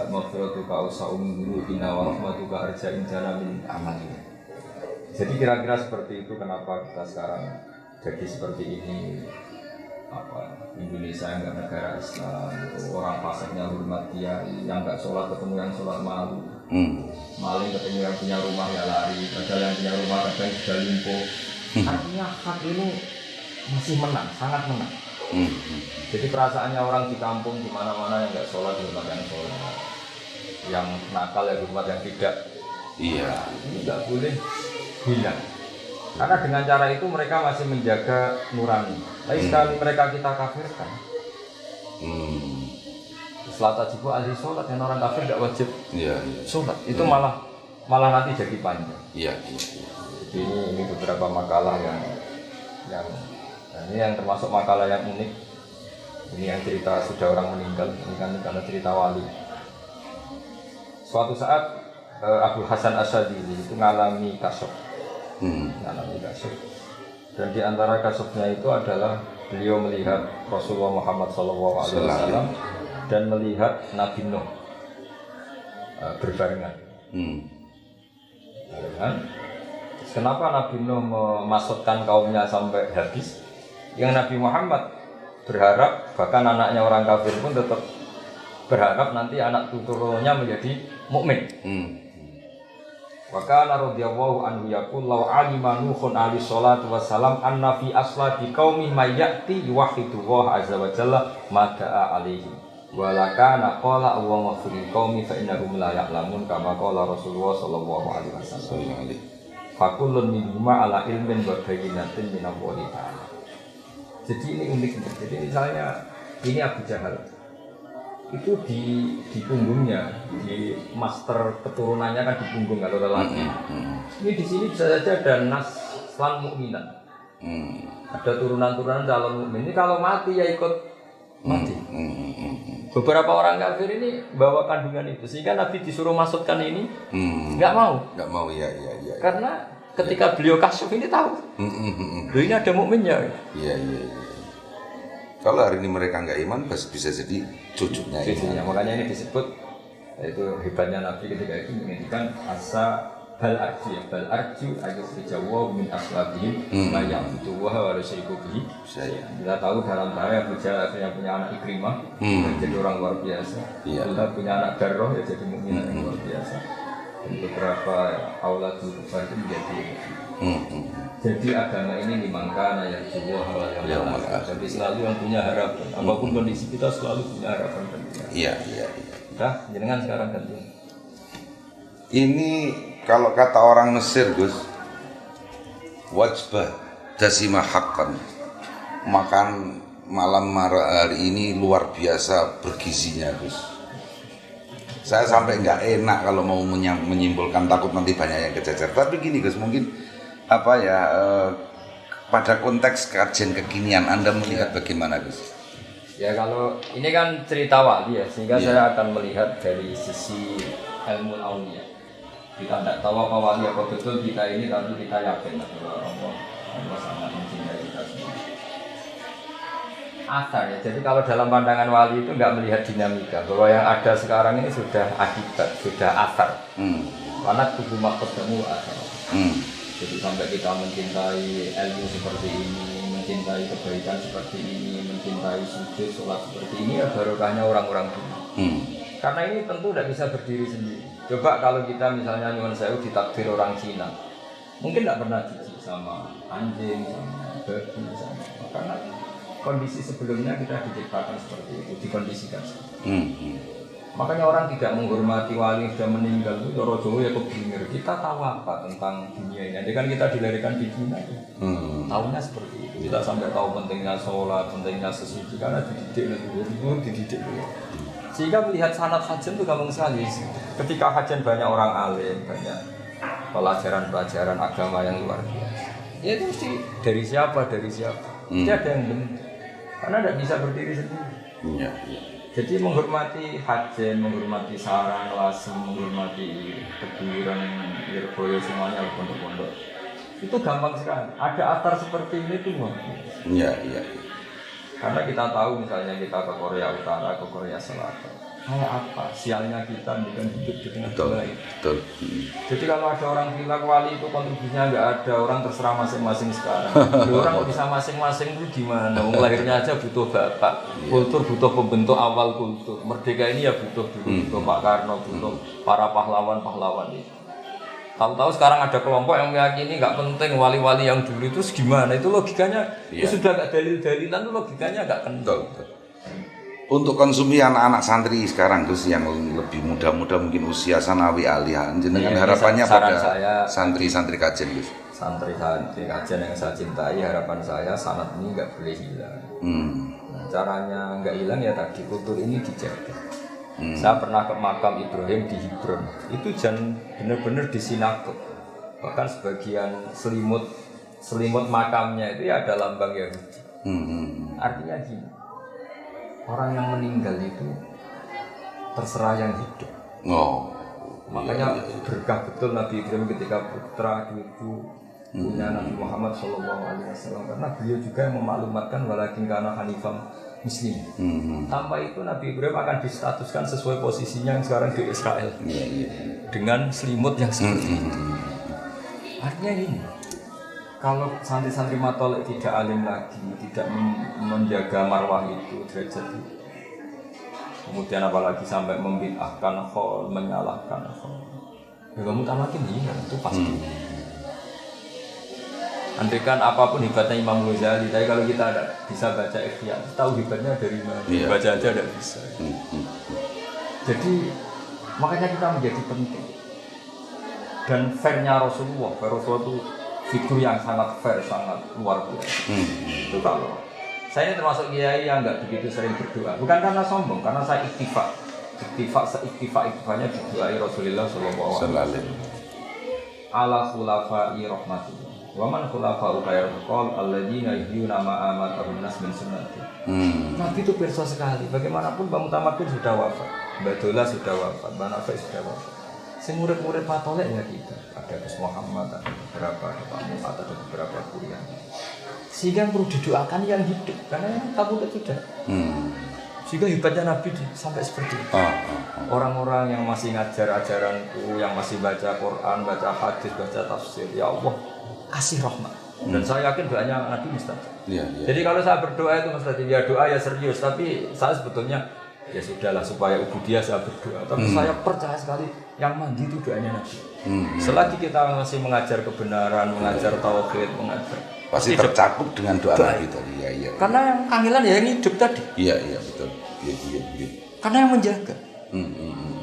maghfiratuka awsa'u min dzunubina wa rahmatuka arja'in jana min amalina. Jadi kira-kira seperti itu kenapa kita sekarang jadi seperti ini. Indonesia yang nggak negara Islam, orang pasalnya hormat dia, yang nggak sholat ketemu yang sholat malu, maling ketemu yang punya rumah ya lari, padahal yang punya rumah kadang sudah lumpuh. Artinya hak ini masih menang, sangat menang. Jadi perasaannya orang di kampung di mana-mana yang nggak sholat hormat yang sholat, yang nakal ya hormat yang tidak. Iya. Ini nggak boleh hilang. Karena dengan cara itu mereka masih menjaga nurani. Tapi sekali mereka kita kafirkan, setelah tajibu ahli sholat yang orang kafir tidak wajib sholat. Itu malah nanti jadi panjang. Iya. Jadi ini beberapa makalah yang ini yang termasuk makalah yang unik. Ini yang cerita sudah orang meninggal. Ini kan karena cerita wali. Suatu saat Abu Hasan Asyadili itu mengalami kasuf. Dan di antara kasufnya itu adalah beliau melihat Rasulullah Muhammad SAW dan melihat Nabi Nuh berbarengan. Kenapa Nabi Nuh memasukkan kaumnya sampai habis? Yang Nabi Muhammad berharap, bahkan anaknya orang kafir pun tetap berharap nanti anak turunnya menjadi mukmin. Wa kana radhiyallahu anhu yaqul law alima nuhun alaihi salatu wassalam anna fi aslati qaumi may ya'ti yuwahhidu Allah azza wa jalla ma da'a alaihi wa la kana qala Allahumma fil qaumi fa innahum la ya'lamun kama qala Rasulullah sallallahu alaihi wasallam fa kullun minhuma ala ilmin wa bayyinatin min Allah ta'ala. Jadi ini unik. Jadi misalnya ini Abu Jahal itu di punggungnya, di master keturunannya kan di punggung kalau lelaki. Ini di sini bisa saja ada nas lan mukminat. Ada turunan-turunan calon mukmin. Ini kalau mati ya ikut mati. Beberapa orang kafir ini bawa kandungan itu, sehingga Nabi disuruh masukkan ini, nggak mau. Nggak mau ya. Karena ketika beliau kasuf ini tahu, loh ini ada mukminnya. Iya. Kalau hari ini mereka nggak iman, bisa jadi cucunya. Makanya ini disebut, itu hebatnya Nabi ketika itu menginginkan asa bal arju ayat dijawa min aslabihim mayang itu wah harus ikuti. Kita tahu dalam bahaya yang punya anak Ikrimah jadi orang luar biasa. Kita punya anak Darroh ya jadi mukmin yang luar biasa. Dan beberapa auladul kufar itu menjadi. Jadi agama ini dimangkana yang jiwa yang jadi selalu yang punya harapan. Apapun kondisi kita selalu punya harapan. Iya. Dah, jenengan sekarang ganti. Ini kalau kata orang Mesir, Gus, wajbah dasima haqqan. Makan malam hari ini luar biasa bergizinya, Gus. Saya sampai nggak enak kalau mau menyimpulkan, takut nanti banyak yang kececer. Tapi gini, Gus, mungkin pada konteks kajian kekinian Anda melihat bagaimana, Gus? Ya kalau ini kan cerita wali ya, sehingga saya akan melihat dari sisi ilmu aulia. Kita tidak tahu apa wali apa betul kita ini, tapi kita yakin bahwa Allah sangat mencintai kita semua. Asar ya, jadi kalau dalam pandangan wali itu nggak melihat dinamika, bahwa yang ada sekarang ini sudah akibat, sudah asar. Karena tubuh makhlukmu asar. Jadi sampai kita mencintai ilmu seperti ini, mencintai kebaikan seperti ini, mencintai sujud, sholat seperti ini, ya barokahnya orang-orang dulu. Karena ini tentu tidak bisa berdiri sendiri. Coba kalau kita misalnya nyuwun sewu ditakdir orang Cina, mungkin tidak pernah jijik sama anjing, sama babi, sama karena kondisi sebelumnya kita diciptakan seperti itu, dikondisikan seperti itu. Makanya orang tidak menghormati wali yang sudah meninggal itu Yoro Jowo ya kebingir. Kita tahu apa tentang dunia ini? Jadi kan kita dilahirkan di Cina ya. Tahunya seperti itu. Kita sampai tahu pentingnya sholat, pentingnya sesuci karena dididik. Sehingga melihat sanad hajan itu gampang sekali. Ketika hajan banyak orang alim, banyak pelajaran-pelajaran agama yang luar biasa. Ya itu mesti dari siapa? Mesti ada yang benar. Karena tidak bisa berdiri sendiri. Iya. Jadi menghormati hajen, menghormati sarang, lasem, menghormati kuburan, Lirboyo semuanya pondok-pondok. Itu gampang sekali. Ada atar seperti ini tuh. Iya. Karena kita tahu misalnya kita ke Korea Utara, ke Korea Selatan. kayak apa sialnya kita dengan hidup di tengah Betul, baik. betul. Jadi kalau ada orang bilang wali itu kontribusinya nggak ada, orang terserah masing-masing sekarang. Orang kok bisa masing-masing itu gimana? Wong lahirnya aja butuh bapak, kultur butuh pembentuk awal kultur. Merdeka ini ya butuh dulu, butuh Pak Karno, butuh para pahlawan-pahlawan itu. Tahu-tahu sekarang ada kelompok yang meyakini nggak penting wali-wali yang dulu itu gimana? Itu logikanya itu sudah nggak dalil-dalilan, itu logikanya nggak kental. Untuk konsumsi anak-anak santri sekarang Gus yang lebih muda-muda mungkin usia sanawi aliyah, jenengan harapannya pada santri-santri kajian Gus. Santri-santri kajian yang saya cintai, harapan saya sanad ini nggak boleh hilang. Nah, caranya nggak hilang ya tadi kultur ini dijaga. Saya pernah ke makam Ibrahim di Hebron, itu benar-benar di sinagog. Bahkan sebagian selimut makamnya itu ya ada lambang Yahudi. Artinya gini, orang yang meninggal itu terserah yang hidup. Makanya berkah betul Nabi Ibrahim ketika putra cucu punya Nabi Muhammad SAW, karena beliau juga yang memaklumatkan walakin kana hanifan muslim. Tanpa itu Nabi Ibrahim akan distatuskan sesuai posisinya yang sekarang di Israel dengan selimut yang seperti itu. Artinya ini, kalau santri-santri matolek tidak alim lagi, tidak menjaga marwah itu, derajat itu, kemudian apalagi sampai membid'ahkan khol, menyalahkan khol, ya kamu makin hilang, itu pasti. Andaikan apapun hebatnya Imam Ghazali, tapi kalau kita ada bisa baca Ihya, tahu hebatnya dari mana? Baca aja tidak bisa. Jadi makanya kita menjadi penting. Dan fairnya Rasulullah itu figur yang sangat fair, sangat luar biasa. Itu kalau saya ini termasuk kiai yang nggak begitu sering berdoa, bukan karena sombong, karena saya iktifanya berdoai Rasulullah Sallallahu Alaihi Wasallam. Ala khulafai rahmatullah. Waman khulafa'u khairul qaul alladzina yuhyuna ma amatahum nas min sunnati. Nabi itu perso sekali. Bagaimanapun Mbak Mutamakin sudah wafat, Mbak Dola sudah wafat, Mbak Nafis sudah wafat. Sing murid-murid patolek ya kita. Ada Gus Muhammad, ada beberapa, ada Pak Muhammad, ada beberapa kuliah. Sehingga yang perlu didoakan yang hidup, karena yang tabu itu sudah. Sehingga hebatnya Nabi sampai seperti itu. Orang-orang yang masih ngajar ajaranku, yang masih baca Quran, baca hadis, baca tafsir, ya Allah kasih rahmat. Dan saya yakin doanya Nabi mustajab. Jadi kalau saya berdoa itu mustajab, ya doa ya serius. Tapi saya sebetulnya ya sudahlah supaya ubudiyah saya berdoa. Tapi saya percaya sekali yang mandi itu doanya Nabi. Selagi kita masih mengajar kebenaran, mengajar tauhid, mengajar pasti tercakup dengan doa Nabi tadi. Karena yang kangelan ya yang hidup tadi. Iya betul. Karena yang menjaga.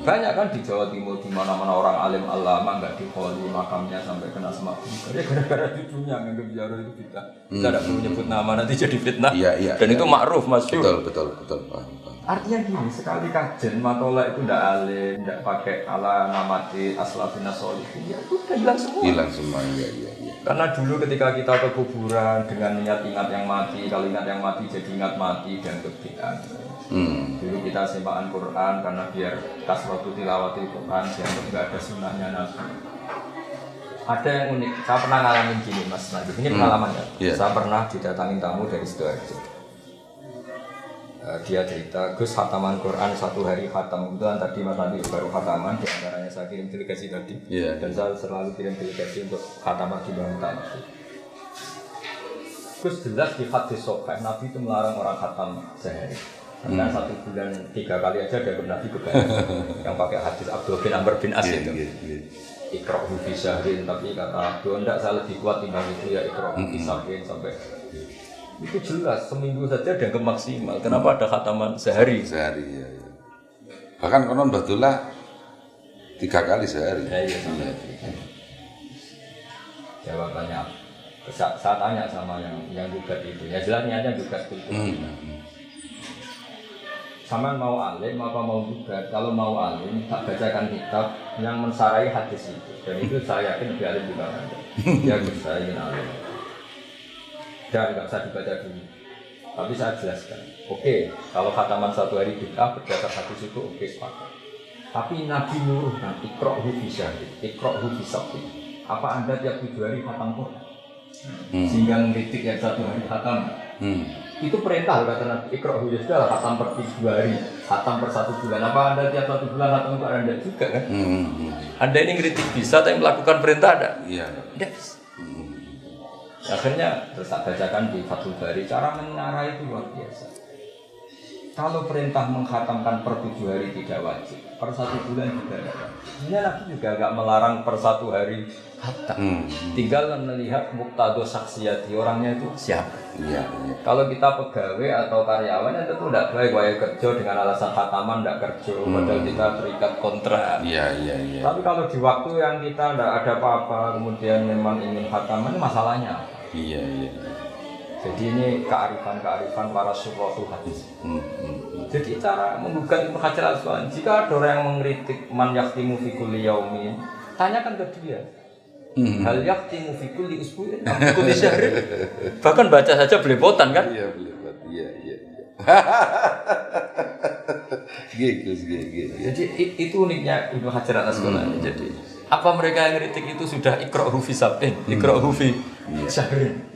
Banyak kan di Jawa Timur di mana-mana orang alim alama nggak dikholi makamnya sampai kena semak ya gara-gara cucunya nganggap ziarah itu kita tidak perlu nyebut nama nanti jadi fitnah. Dan itu makruf masyhur. Betul. Artinya gini, sekali kajian matola itu tidak alim, tidak pakai ala namati aslafina solihin, ya udah hilang semua. Iya. Karena dulu ketika kita ke kuburan dengan niat ingat yang mati, kalau ingat yang mati jadi ingat mati dan kebiasaan. Dulu kita semakan Quran karena biar kasratu tilawati Quran dianggap nggak ada sunnahnya Nabi. Ada yang unik, saya pernah ngalamin gini Mas Najib, ini pengalamannya. Saya pernah didatangin tamu dari Sidoarjo. Dia cerita, Gus khataman Quran satu hari khatam. Kebetulan tadi Mas Najib baru khataman, di antaranya saya kirim delegasi tadi. Dan saya selalu kirim delegasi untuk khataman di Banten. Gus jelas di hadis sahih Nabi itu melarang orang khatam sehari. Karena 1 bulan 3 kali aja ada Nabi kebanyakan yang pakai hadis Abdul bin Amr bin As itu. Iqra'hu fi syahrin, tapi kata Abdul enggak, saya lebih kuat timbang itu ya Iqra'hu fi syahrin sampai itu jelas seminggu saja dianggap maksimal. Kenapa ada khataman sehari? Ya. Bahkan konon Batullah 3 kali sehari. Iya. Jawabannya saya tanya sama yang gugat itu. Ya jelas niatnya gugat itu. Sama mau alim apa mau gugat? Kalau mau alim tak bacakan kitab yang mensarai hadis itu. Dan itu saya yakin lebih alim juga Anda. Ya saya ingin alim. Dan nggak usah dibaca dulu. Tapi saya jelaskan. Oke, kalau khataman 1 hari bid'ah berdasar hadis itu oke, sepakat. Tapi Nabi nuruhkan iqra'hu fi syahrin, iqra'hu fi sabtin. Apa Anda tiap 7 hari khatam Quran? Sehingga mengkritik yang 1 hari khatam. Itu perintah kata Nabi Iqra ya sudah khatam per 2 hari, khatam per 1 bulan. Apa Anda tiap 1 bulan khatam untuk Anda juga kan? Anda ini ngeritik bisa tapi melakukan perintah ada? Iya. Tidak bisa. Akhirnya terus tak bacakan di Fathul Bari, cara mengarah itu luar biasa. Kalau perintah menghatamkan per 7 hari tidak wajib, per 1 bulan juga tidak wajib. Ini Nabi juga agak melarang per 1 hari hatam. Tinggal melihat muktado saksiyati orangnya itu siapa. Iya. Kalau kita pegawai atau karyawan itu tidak baik wajib kerja dengan alasan khataman tidak kerja, padahal kita terikat kontrak. Iya. Tapi kalau di waktu yang kita tidak ada apa-apa, kemudian memang ingin khataman, masalahnya apa? Iya. Jadi ini kearifan para syurratul hadis. Jadi cara menggugat Ibnu Hajar Al-Asqalani, jika ada orang yang mengkritik man yaktimu fi kulli yaumin, tanyakan ke dia. Hal yaktimu fi kulli usbu'in am kulli syahrin. Bahkan baca saja belepotan kan? Iya, belebot. Iya. Gitu. Jadi itu uniknya Ibnu Hajar Al-Asqalani. Jadi apa mereka yang kritik itu sudah iqra'u fi sab'in, iqra'u fi syahrin.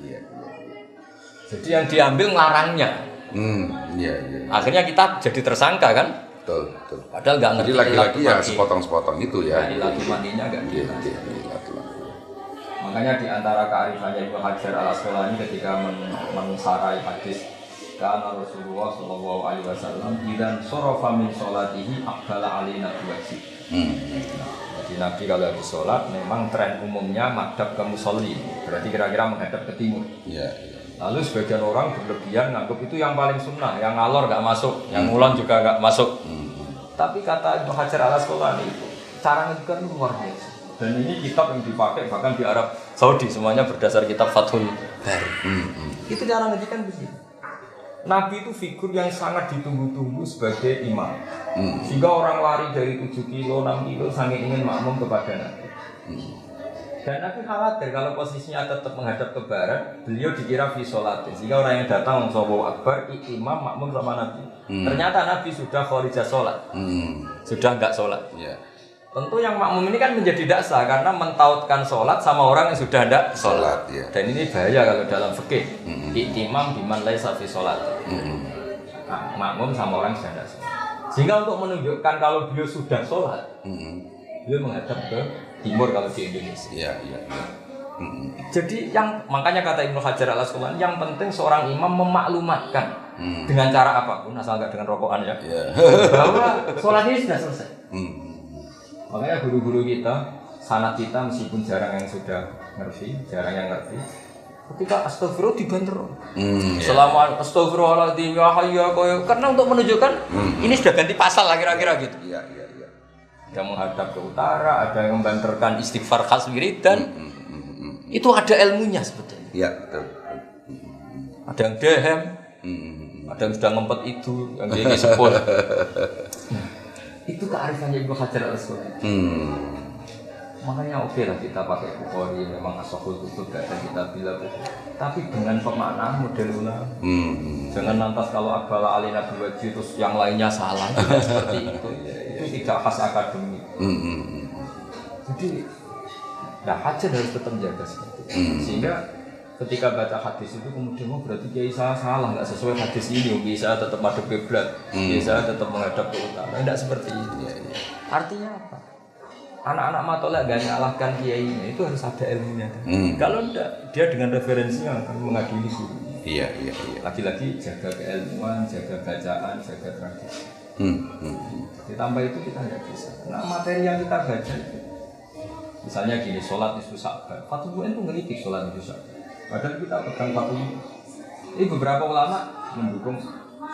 Jadi yang diambil ngelarangnya. Iya. Akhirnya kita jadi tersangka kan? Betul. Padahal nggak ngerti. Jadi lagi-lagi ya sepotong-sepotong itu ya. Ilatul mandinya nggak Iya. Makanya di antara kearifannya Ibnu Hajar Al-Asqalani ketika mensarai hadis karena Rasulullah Shallallahu Alaihi Wasallam idan sorofa min sholatihi aqbala alaina biwajib. Jadi Nabi kalau habis sholat memang tren umumnya madhab ke musolli, berarti kira-kira menghadap ke timur. Iya. Lalu sebagian orang berlebihan nganggap itu yang paling sunnah, yang ngalor nggak masuk, yang ngulon juga nggak masuk. Tapi kata Ibnu Hajar Al-Asqalani itu cara ngedikan luar biasa. Dan ini kitab yang dipakai bahkan di Arab Saudi semuanya berdasar kitab Fathul Bari. Itu cara ngedikan begini. Nabi itu figur yang sangat ditunggu-tunggu sebagai imam. Sehingga orang lari dari 7 kilo, 6 kilo saking ingin makmum kepada Nabi. Dan Nabi khawatir kalau posisinya tetap menghadap ke barat, beliau dikira fi sholatin. Sehingga orang yang datang Allahu Akbar, imam makmum sama Nabi. Ternyata Nabi sudah kharijah sholat, sudah enggak sholat. Tentu yang makmum ini kan menjadi tidak sah karena mentautkan sholat sama orang yang sudah tidak sholat. Dan ini bahaya kalau dalam fikih. Imam biman laisa fi sholat. Makmum sama orang yang sudah tidak sholat. Sehingga untuk menunjukkan kalau beliau sudah sholat, beliau menghadap ke timur kalau di Indonesia. Iya. Jadi yang makanya kata Ibnu Hajar Al-Asqalani yang penting seorang imam memaklumatkan dengan cara apapun asal nggak dengan rokokan ya. Bahwa sholat ini sudah selesai. Makanya guru-guru kita, sanad kita meskipun jarang yang sudah ngerti, jarang yang ngerti. Ketika astagfirullah dibanter. Selama astagfirullahaladzim ya hayya karena untuk menunjukkan ini sudah ganti pasal lah kira-kira gitu. Iya. Ada menghadap ke utara, ada yang membanterkan istighfar khas wiridan. Itu ada ilmunya sebetulnya. Iya, betul. Ada yang dehem, ada yang sudah ngempet itu, yang dia sepul. Itu kearifannya Ibnu Hajar Al-Asqalani. Makanya oke lah kita pakai Bukhari, memang asahul kutub gak ada kita bilang. Tapi dengan pemaknaan model ulama. Jangan lantas kalau Aqbala Ali Nabi Wajib terus yang lainnya salah. Tidak seperti itu. Itu tidak khas akademik. Jadi Hajar harus tetap menjaga seperti itu. Sehingga ketika baca hadis itu kemudian berarti kiai salah nggak sesuai hadis ini. Bisa tetap madhep kiblat, bisa tetap menghadap ke utara. Tidak seperti itu. Artinya apa? Anak-anak matolak gak nyalahkan kiainya, itu harus ada ilmunya. Kalau enggak, dia dengan referensi yang akan mengadili guru. Iya. Lagi-lagi jaga keilmuan, jaga bacaan, jaga tradisi. Ditambah itu kita nggak bisa. Nah materi yang kita baca itu, misalnya gini, sholat nisfu Sya'ban. Fathul Mu'in itu ngeritik sholat nisfu Sya'ban. Padahal kita pegang Fathul Mu'in. Ini beberapa ulama mendukung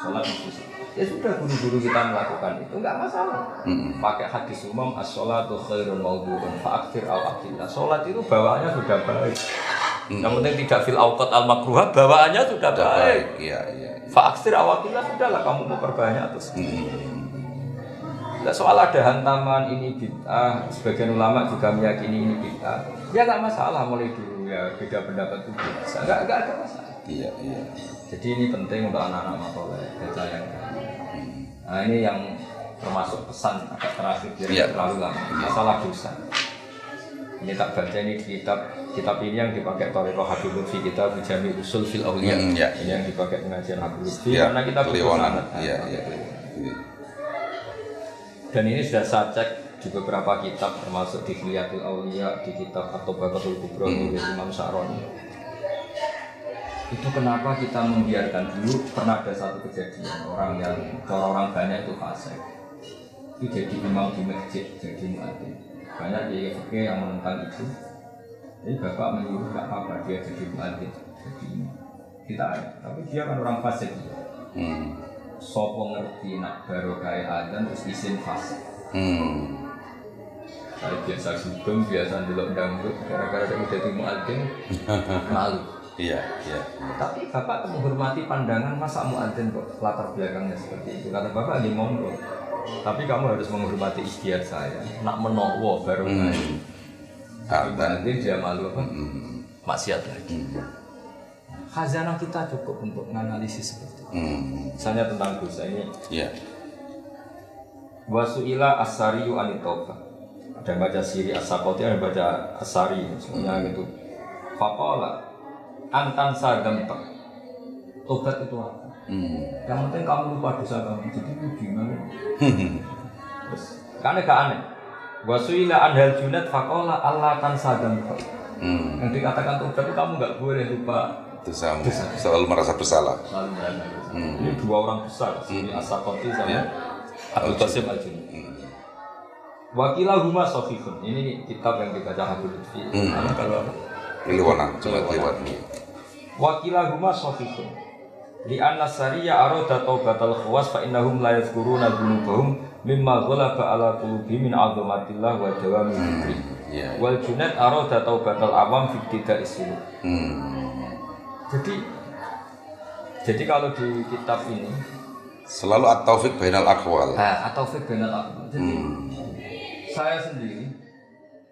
sholat nisfu Sya'ban. Ya sudah guru-guru kita melakukan itu enggak masalah. Pakai hadis umum as-sholatu khairun mawdu'un fa'akfir al-aqillah. Sholat itu bawaannya sudah baik. Yang penting tidak fil awqat al-makruhah, bawaannya sudah baik. Iya. Fa'akfir al-aqillah sudahlah kamu mau perbanyak terus. Soal ada hantaman ini bid'ah, sebagian ulama juga meyakini ini bid'ah. Ya enggak masalah mulai dulu ya beda pendapat itu biasa. Enggak ada masalah. Iya. Jadi ini penting untuk anak-anak matoleh baca yang nah ini yang termasuk pesan agak terakhir biar terlalu lama masalah dosa. Ini tak baca ini di kitab ini yang dipakai Thariqah Habib Lutfi, kitab Jami Usul fil Auliya. Ini yang dipakai pengajian Habib Lutfi karena kita butuh sanad. Dan ini sudah saya cek di beberapa kitab termasuk di Hilyatul Auliya, di kitab At-Tabaqatul Kubra oleh Imam Sa'roni. Itu kenapa kita membiarkan dulu. Pernah ada satu kejadian orang banyak itu fasik. Itu jadi imam di masjid, jadi muadzin. Banyak di fikih yang menentang itu. Jadi bapak menyuruh tak apa dia jadi muadzin, jadi kita ada. Tapi dia kan orang fasik. Sopo ngerti nak baru kayak adzan terus izin fasik. Saya biasa sugeng, biasa ndelok dangdut, gara-gara saya jadi muadzin malu. Iya. Tapi bapak menghormati pandangan masa muadzin kok latar belakangnya seperti itu. Kata bapak dia monggo. Tapi kamu harus menghormati ikhtiar saya. Nak menowo baru muadzin dia malu apa? Maksiat lagi. Khazanah kita cukup untuk menganalisis seperti itu. Misalnya tentang dosa ini. Iya. Wasu'ila as-sariyu anitauba. Ada yang baca siri as-sakoti, ada yang baca as-sari. Semuanya gitu. Faqala antan sadamta. Tobat itu apa? Yang penting kamu lupa dosa kamu. Jadi itu gimana? Terus, karena gak aneh. Wasu'ila anhal junat faqala Allah tan sadamta. Yang dikatakan tobat itu kamu gak boleh lupa dosamu. Selalu merasa bersalah. Selalu merasa bersalah. Ini dua orang besar. Siri as-sakoti sama Abdul Qasim Al-Junid. Wakilah huma sofifun. Ini kitab yang dibaca Habib Lutfi. Kalau Liwanan, coba lewat nih. Wakilah huma sofifun. Di an-nasariya aroda taubatal khawas fa innahum la yadhkuruna dzunubahum mimma ghalaba ala qulubihim min 'azamatillah wa dawami dzikri. Wal Junad aroda taubatal awam fi ibtida'is suluk. Jadi kalau di kitab ini selalu at-taufiq bainal aqwal. At-taufiq bainal aqwal. Jadi saya sendiri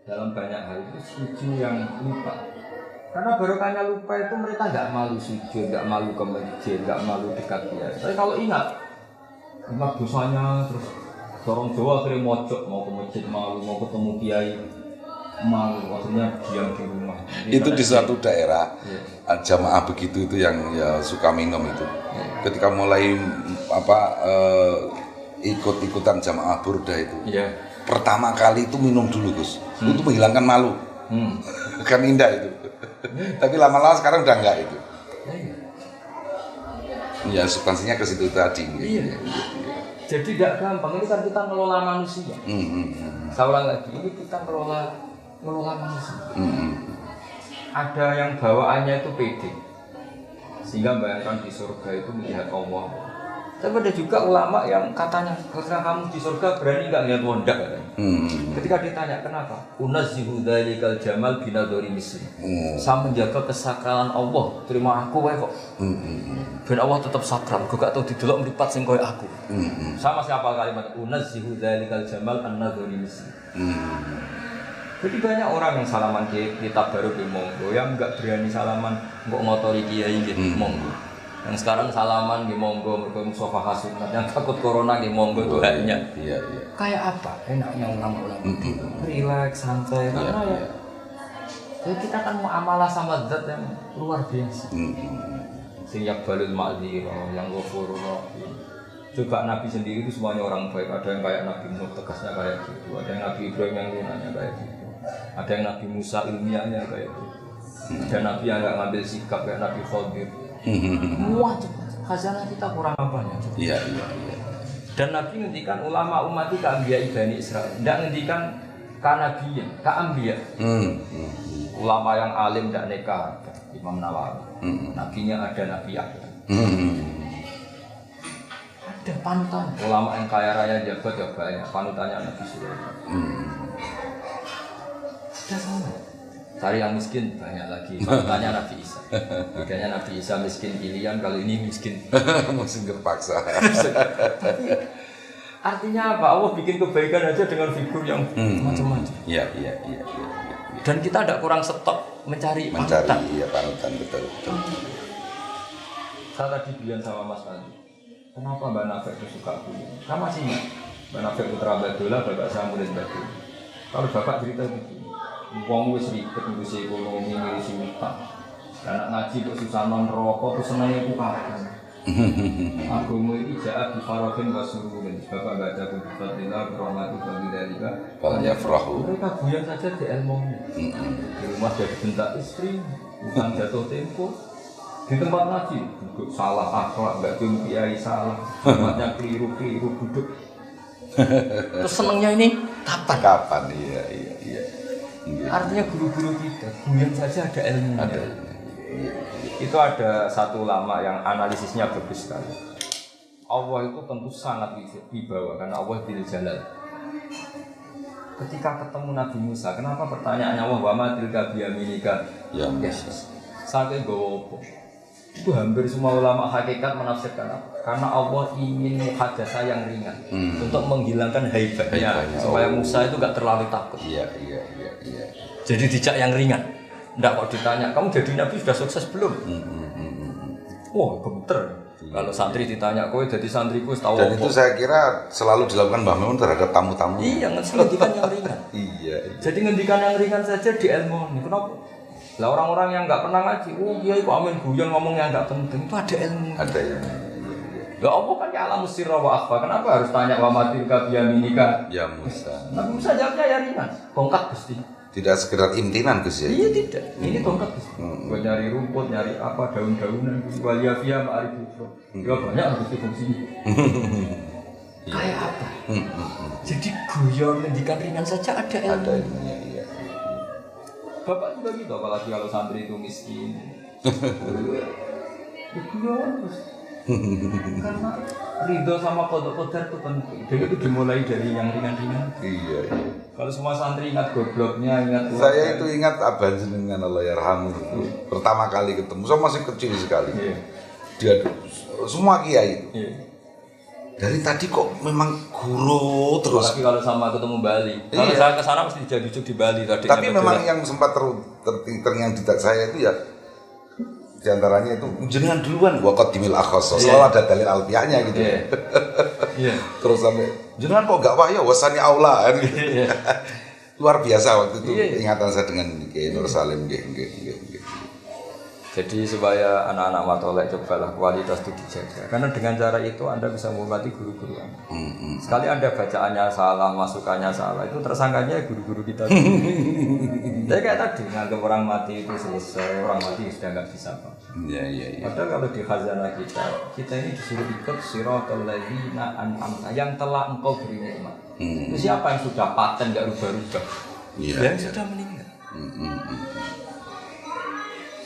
dalam banyak hal itu setuju yang lupa. Karena barokahnya lupa itu mereka nggak malu sujud, nggak malu ke masjid, nggak malu dekat dia. Tapi kalau ingat dosanya terus orang Jawa akhirnya mojok mau ke masjid malu, mau ketemu kiai malu, maksudnya diam di rumah. Itu di suatu daerah jamaah begitu itu yang ya suka minum itu. Ketika mulai ikut-ikutan jamaah burda itu. Pertama kali itu minum dulu Gus. Itu menghilangkan malu. Kan indah itu. Tapi lama-lama sekarang udah enggak itu. Ya substansinya ke situ tadi. Iya. Jadi tidak gampang. Ini kan kita ngelola manusia. Saya ulang lagi, ini kita ngelola manusia. Ada yang bawaannya itu pede, sehingga bayangkan di surga itu melihat Allah. Tapi ada juga ulama yang katanya, ketika kamu di surga berani nggak lihat wondak katanya. Ketika ditanya kenapa, unazzihu dzalikal jamal binadzari misli. Saya menjaga kesakralan Allah, terima aku wae kok. Ben Allah tetap sakral, gue gak tau didelok mripat sing koyo aku. Sama siapa kalimat unazzihu dzalikal jamal an-nadzari misli. Jadi banyak orang yang salaman kitab baru di monggo, yang nggak berani salaman nggak ngotori kiai gitu monggo. Yang sekarang salaman di monggo, mereka musofa hasunat, yang takut corona di monggo itu hanya. Kayak apa? Enaknya ulama-ulama itu relax, santai, karena ya. Jadi kita kan muamalah sama zat yang luar biasa. Siyak balul ma'dzirah, yang ghafurur. Coba Nabi sendiri itu semuanya orang baik. Ada yang kayak Nabi Nuh tegasnya kayak gitu, ada yang Nabi Ibrahim yang lunanya kayak gitu, ada yang Nabi Musa ilmiahnya kayak gitu, ada Nabi yang nggak ngambil sikap kayak Nabi Khadir. Wah, khazanah kita kurang apanya? Iya. Dan Nabi ngendikan ulama umat itu keambiya Bani Israil, tidak ngendikan kanabiyan, keambiya. Ulama yang alim tidak nekah, Imam Nawawi. Nabinya ada Nabi Yahya. Ada panutan. Ulama yang kaya raya jabat ya banyak, panutannya Nabi Sulaiman. Sudah sama. Cari yang miskin banyak lagi. Panutannya Nabi Isa. Bedanya Nabi Isa miskin pilihan, kalau ini miskin. Miskin terpaksa. Tapi artinya apa? Allah bikin kebaikan aja dengan figur yang macam-macam. Iya. Dan kita tidak kurang stok mencari panutan. Iya panutan betul. Saya tadi bilang sama Mas Andi, kenapa Mbak Nafek itu suka kuliah? Kamu masih ingat? Mbak Nafek putra Badola, bapak saya murid Badola. Kalau bapak cerita begini, Wong wis ribet ngurusi ekonomi, ngurusi utang. Anak ngaji kok susah non rokok, terus senengnya ku kapan? Agama ini jahat di Farokin Wasurulin. Bapak gak ada kudifatillah, berhormati bagi dalika. Banyak ferahu. Mereka buyar saja di ilmu. Di rumah jadi bentak istri, bukan jatuh tempo. Di tempat ngaji, salah akhlak, gak kiai salah, tempatnya keliru duduk. Terus senengnya ini kapan? Kapan? Iya. Artinya guru-guru kita, buyar saja ada ilmunya. Itu ada satu ulama yang analisisnya bagus sekali. Allah itu tentu sangat wibawa karena Allah bil jalal. Ketika ketemu Nabi Musa, kenapa pertanyaannya Allah wa ma tilka biyaminika? Ya Yes. Saking gowo apa? Itu hampir semua ulama hakikat menafsirkan apa? Karena Allah ingin muhadasah yang ringan untuk menghilangkan haibahnya supaya Musa itu gak terlalu takut. Iya. Jadi dijak yang ringan. Nggak kok ditanya, kamu jadi nabi sudah sukses belum? Wah, gemeter. Kalau santri ditanya, kowe jadi santriku tahu apa? Dan itu saya kira selalu dilakukan Mbah Mun terhadap tamu-tamu. Iya, ngendikan yang ringan. Iya. Jadi ngendikan yang ringan saja di ilmu. Kenapa? Lah orang-orang yang nggak pernah ngaji, iya iku amin guyon ngomong yang nggak penting, itu ada ilmu. Ada ya. Lah apa kan ya alam sirra wa akhfa? Kenapa harus tanya wa matil ka biyaminika? Ya Musa. Nabi Musa jawabnya ya ringan, tongkat Gusti. Tidak sekedar imtinan Gus ya. Iya tidak, ini tongkat Gusti. Buat nyari rumput, nyari apa daun-daunan, waliyafia ma'arifufro. Ya banyak Gusti fungsinya. Kayak apa? Jadi guyon ngendikan ringan saja ada ilmu. Ada ilmunya, iya. Bapak juga gitu, apalagi kalau santri itu miskin. Ya guyon terus. Karena ridho sama kodok-kodar itu penting. Dan itu dimulai dari yang ringan-ringan. Iya. Kalau semua santri ingat gobloknya, ingat Saya itu ingat abah jenengan Allah yarhamu. Pertama kali ketemu, saya masih kecil sekali. Iya. Dia semua kiai itu. Iya. Dari tadi kok memang guru terus. Apalagi kalau sama ketemu Bali. Kalau Iya. saya ke sana mesti jadi di Bali tadi. Tapi memang yang sempat terngiang di saya itu ya di antaranya itu jenengan duluan gua qadimil akhas. Selalu ada dalil alfiahnya gitu. Iya. Terus sampai jenengan kok enggak wahya wasani aula kan. Iya. Luar biasa waktu itu Iya. ingatan saya dengan Kiai Nur Salim nggih. Jadi supaya anak-anak matolek cobalah kualitas itu dijaga. Karena dengan cara itu Anda bisa menghormati guru-guru Anda. Sekali Anda bacaannya salah, masukannya salah, itu tersangkanya guru-guru kita. Jadi kayak tadi, nganggap orang mati itu selesai, orang mati sudah nggak bisa apa. Iya. Padahal kalau di khazanah kita ini disuruh ikut siratal ladzina an'amta yang telah engkau beri nikmat. Itu siapa yang sudah paten nggak rubah-rubah? Yang sudah meninggal.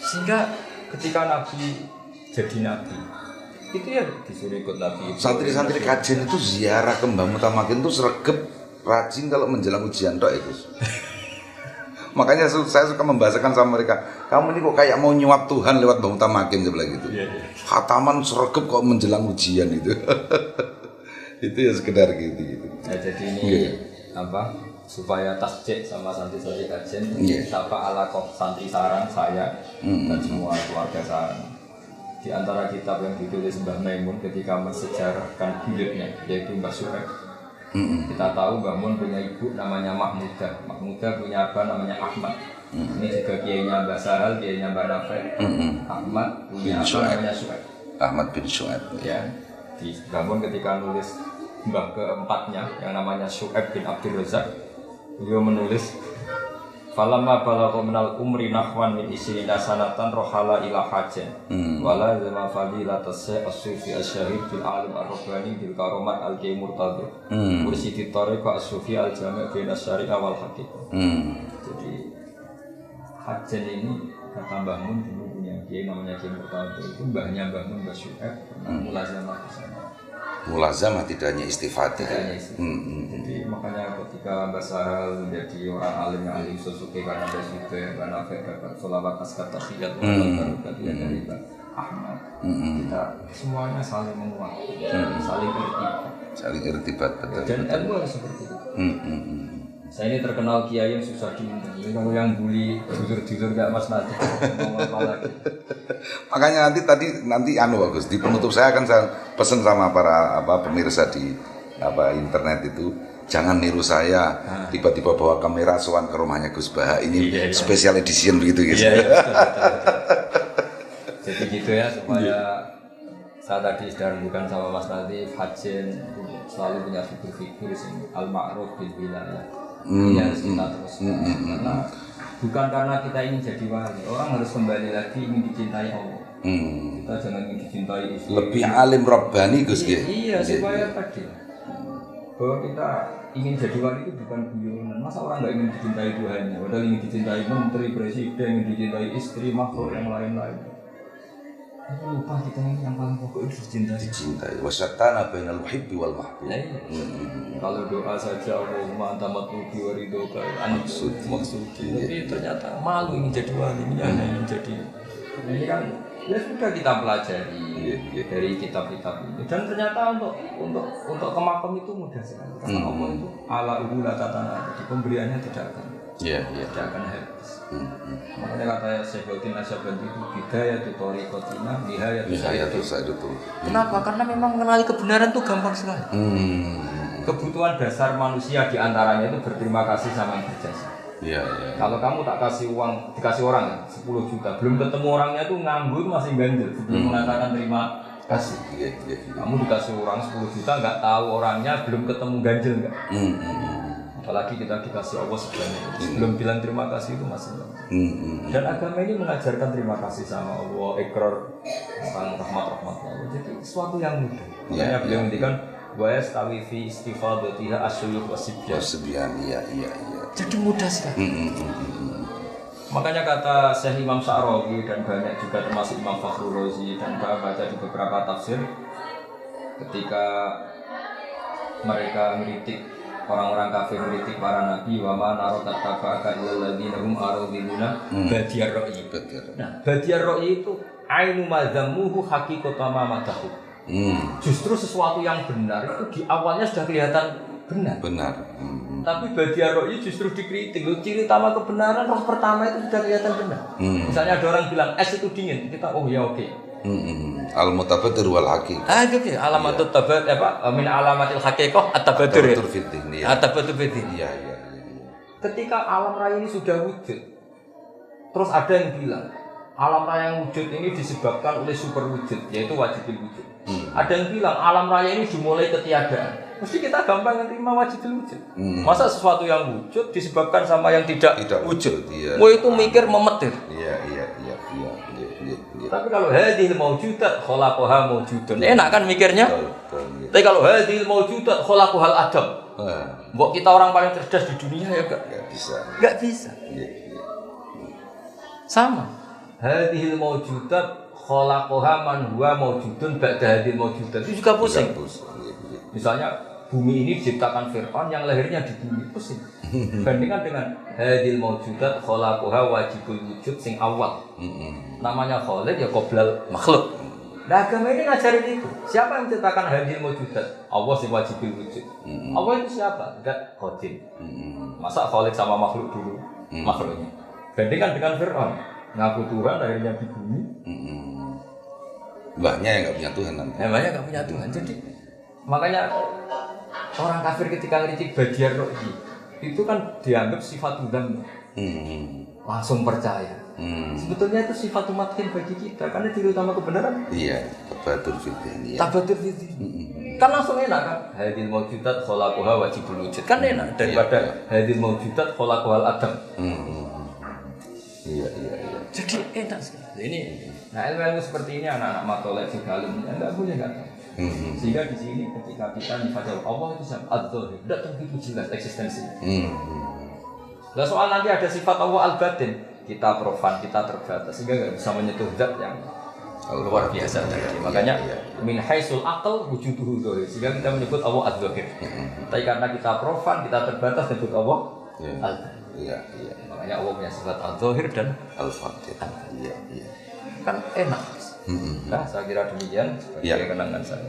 Sehingga ketika Nabi jadi Nabi, itu ya disuruh ikut Nabi. Santri-santri kajian itu ziarah ke Mbah Mutamakin itu sregep rajin kalau menjelang ujian tok itu. Makanya saya suka membahasakan sama mereka, kamu ini kok kayak mau nyuap Tuhan lewat Mbah Mutamakin sebelah gitu. Khataman sregep kok menjelang ujian itu. Itu ya sekedar gitu. Nah, jadi ini apa? Supaya tasjid sama santri-santri kajian sapa ala santri sarang saya dan semua keluarga sarang. Di antara kitab yang ditulis Mbah Maimun ketika mensejarahkan buyutnya yaitu Mbah Suhaib. Kita tahu Mbah Mun punya ibu namanya Mahmudah. Mahmudah punya abah namanya Ahmad. Ini juga kiainya Mbah Sahal, kiainya Mbah Nafi. Ahmad punya abah namanya Suhaib. Ahmad bin Suhaib. Ya. Di Mbah Mun ketika nulis mbah keempatnya yang namanya Suhaib bin Abdul Razak, beliau menulis falamma balagha minal umri nahwan min isrina sanatan rohala ila hajan wala zama fadilatas as-sufi asy-syahid bil alim ar-rabbani bil karamat al-qi murtadhi mursidi tariqa as-sufi al-jami' bain asy-syari'ah wal haqiqah. Jadi hajan ini kata Mbah Mun dulu punya kiai namanya Kiai Murtadhi, itu mbahnya Mbah Mun Mbah Syuaib pernah mulazamah di sana. Mulazamah tidak hanya istifadah. Jadi makanya ketika Mbah Sahal menjadi orang alim yang alim sesuke karena ada juga Mbah Nafi dapat sholawat askat tahiyat dari Mbah Ahmad. Kita semuanya saling menguatkan, saling irtibat. Betul. Dan ilmu harus seperti itu. Saya ini terkenal kiai yang susah diundang. Jadi kalau yang bully jujur kayak Mas Najib mau apa lagi? Makanya nanti bagus di penutup saya akan saya pesan sama para pemirsa di internet itu jangan niru saya tiba-tiba bawa kamera sowan ke rumahnya Gus Baha ini special edition begitu gitu. Iya, betul. Jadi gitu ya supaya saya tadi sudah bukan sama Mas Latif Hajin selalu punya figur-figur sing al-ma'ruf bil wilayah. Ini harus kita terus. Karena bukan karena kita ingin jadi wali, orang harus kembali lagi ingin dicintai Allah. Kita jangan ingin dicintai istri. Lebih alim Rabbani Gus ya. Iya, supaya tadi bahwa kita ingin jadi wali itu bukan guyonan. Masa orang nggak ingin dicintai Tuhannya, padahal ingin dicintai menteri, presiden, ingin dicintai istri, makhluk yang lain-lain. Tapi lupa kita yang paling pokok itu dicintai. Wasyatana bainal muhibbi wal mahbub. Kalau doa saja Allahumma anta matlubi wa ridhoka maksudi. Tapi ternyata malu ingin jadi wali, ini hanya ingin jadi. Ini kan ya sudah kita pelajari dari kitab-kitab ini. Dan ternyata untuk ke makam itu mudah sekali. Karena Allah itu ala ubula tatana. Jadi pemberiannya tidak akan habis. Makanya kata Syekhuddin Nasyabandi itu bidaya tutori kotina nihaya itu. Kenapa? Karena memang mengenali kebenaran itu gampang sekali. Kebutuhan dasar manusia diantaranya itu berterima kasih sama yang berjasa. Kalau kamu tak kasih uang, dikasih orang ya, 10 juta, belum ketemu orangnya tuh nganggur masih ganjil sebelum mengatakan terima kasih. Kamu dikasih orang 10 juta nggak tahu orangnya, belum ketemu ganjil nggak? Apalagi kita dikasih Allah sebanyak itu, belum bilang terima kasih itu masih Dan agama ini mengajarkan terima kasih sama Allah, ikrar tentang rahmat-rahmat Allah. Jadi sesuatu yang mudah. Makanya beliau ngendikan wa yastawi fi istifadatiha asyuyukh wasibyan. Iya. Jadi mudah sekali. Makanya kata Syekh Imam Sya'rawi dan banyak juga termasuk Imam Fakhrul Razi dan baca di beberapa tafsir ketika mereka mengkritik orang-orang kafir mengkritik para nabi wa ma narakat tabaka illal ladzina hum aradiluna badiyar ra'yi. Nah, badiyar ra'yi itu ainu madzamuhu haqiqatan ma madahu. Justru sesuatu yang benar itu di awalnya sudah kelihatan benar. Tapi badiyar ra'yi justru dikritik. Ciri utama kebenaran roh pertama itu sudah kelihatan benar. Misalnya ada orang bilang es itu dingin, kita oh ya oke. Al-mutabadir wal haqiqah. Gitu ya. Alamatut tabat min alamatil haqiqah at-tabadur. At-tabadur fiddin. Iya. Ketika alam raya ini sudah wujud, terus ada yang bilang alam raya yang wujud ini disebabkan oleh super wujud, yaitu wajibul wujud. Ada yang bilang alam raya ini dimulai ketiadaan. Mesti kita gampang menerima wajibul wujud. Masa sesuatu yang wujud disebabkan sama yang tidak wujud? Mau itu mikir memetir. Iya. Tapi kalau hadhil maujudat khalaqaha maujudun. Enak kan mikirnya? Tapi kalau hadhil maujudat khalaqahal adam. Mbok kita orang paling cerdas di dunia ya enggak bisa. Sama. Hadhil maujudat khalaqaha man huwa maujudun ba'da hadhil maujudat. Itu juga pusing. Misalnya bumi ini diciptakan Fir'aun yang lahirnya di bumi, pusing. Bandingkan dengan hadil maujudat khalaqaha wajibul wujud sing awal. Namanya khaliq ya qoblal makhluk. Nah, agama ini ngajarin itu. Siapa yang menciptakan hadil maujudat? Allah sing wajibul wujud. Allah itu siapa? Enggak qadim. Masa khaliq sama makhluk dulu makhluknya. Bandingkan dengan Fir'aun, ngaku Tuhan lahirnya di bumi. Mbahnya yang enggak punya Tuhan nanti. Mbahnya enggak punya Tuhan. Jadi makanya orang kafir ketika ngeritik badiyar ro'i itu kan dianggap sifat udang langsung percaya. Sebetulnya itu sifat umatkin bagi kita karena ciri utama kebenaran. Iya, tabadur fiddin. Kan langsung enak kan? Hadil maujudat khalaqaha wajibul wujud. Kan enak daripada hadil maujudat khalaqahal adam. Iya. Jadi enak sekali. Ini ilmu seperti ini anak-anak matolek juga alimnya enggak boleh enggak tahu. Sehingga di sini ketika kita difajar Allah itu siapa? Ad-Dhahir. Tidak begitu jelas eksistensi. Nah soal nanti ada sifat Allah al-batin, kita profan, kita terbatas sehingga nggak bisa menyentuh zat yang luar biasa tadi. Makanya min haisul aqal wujuduhu dhahir. Sehingga kita menyebut Allah ad-Dhahir. Tapi karena kita profan, kita terbatas menyebut Allah al-Batin. Makanya Allah punya sifat ad-Dhahir dan al-Batin. Kan enak. Nah, saya kira demikian sebagai kenangan saya.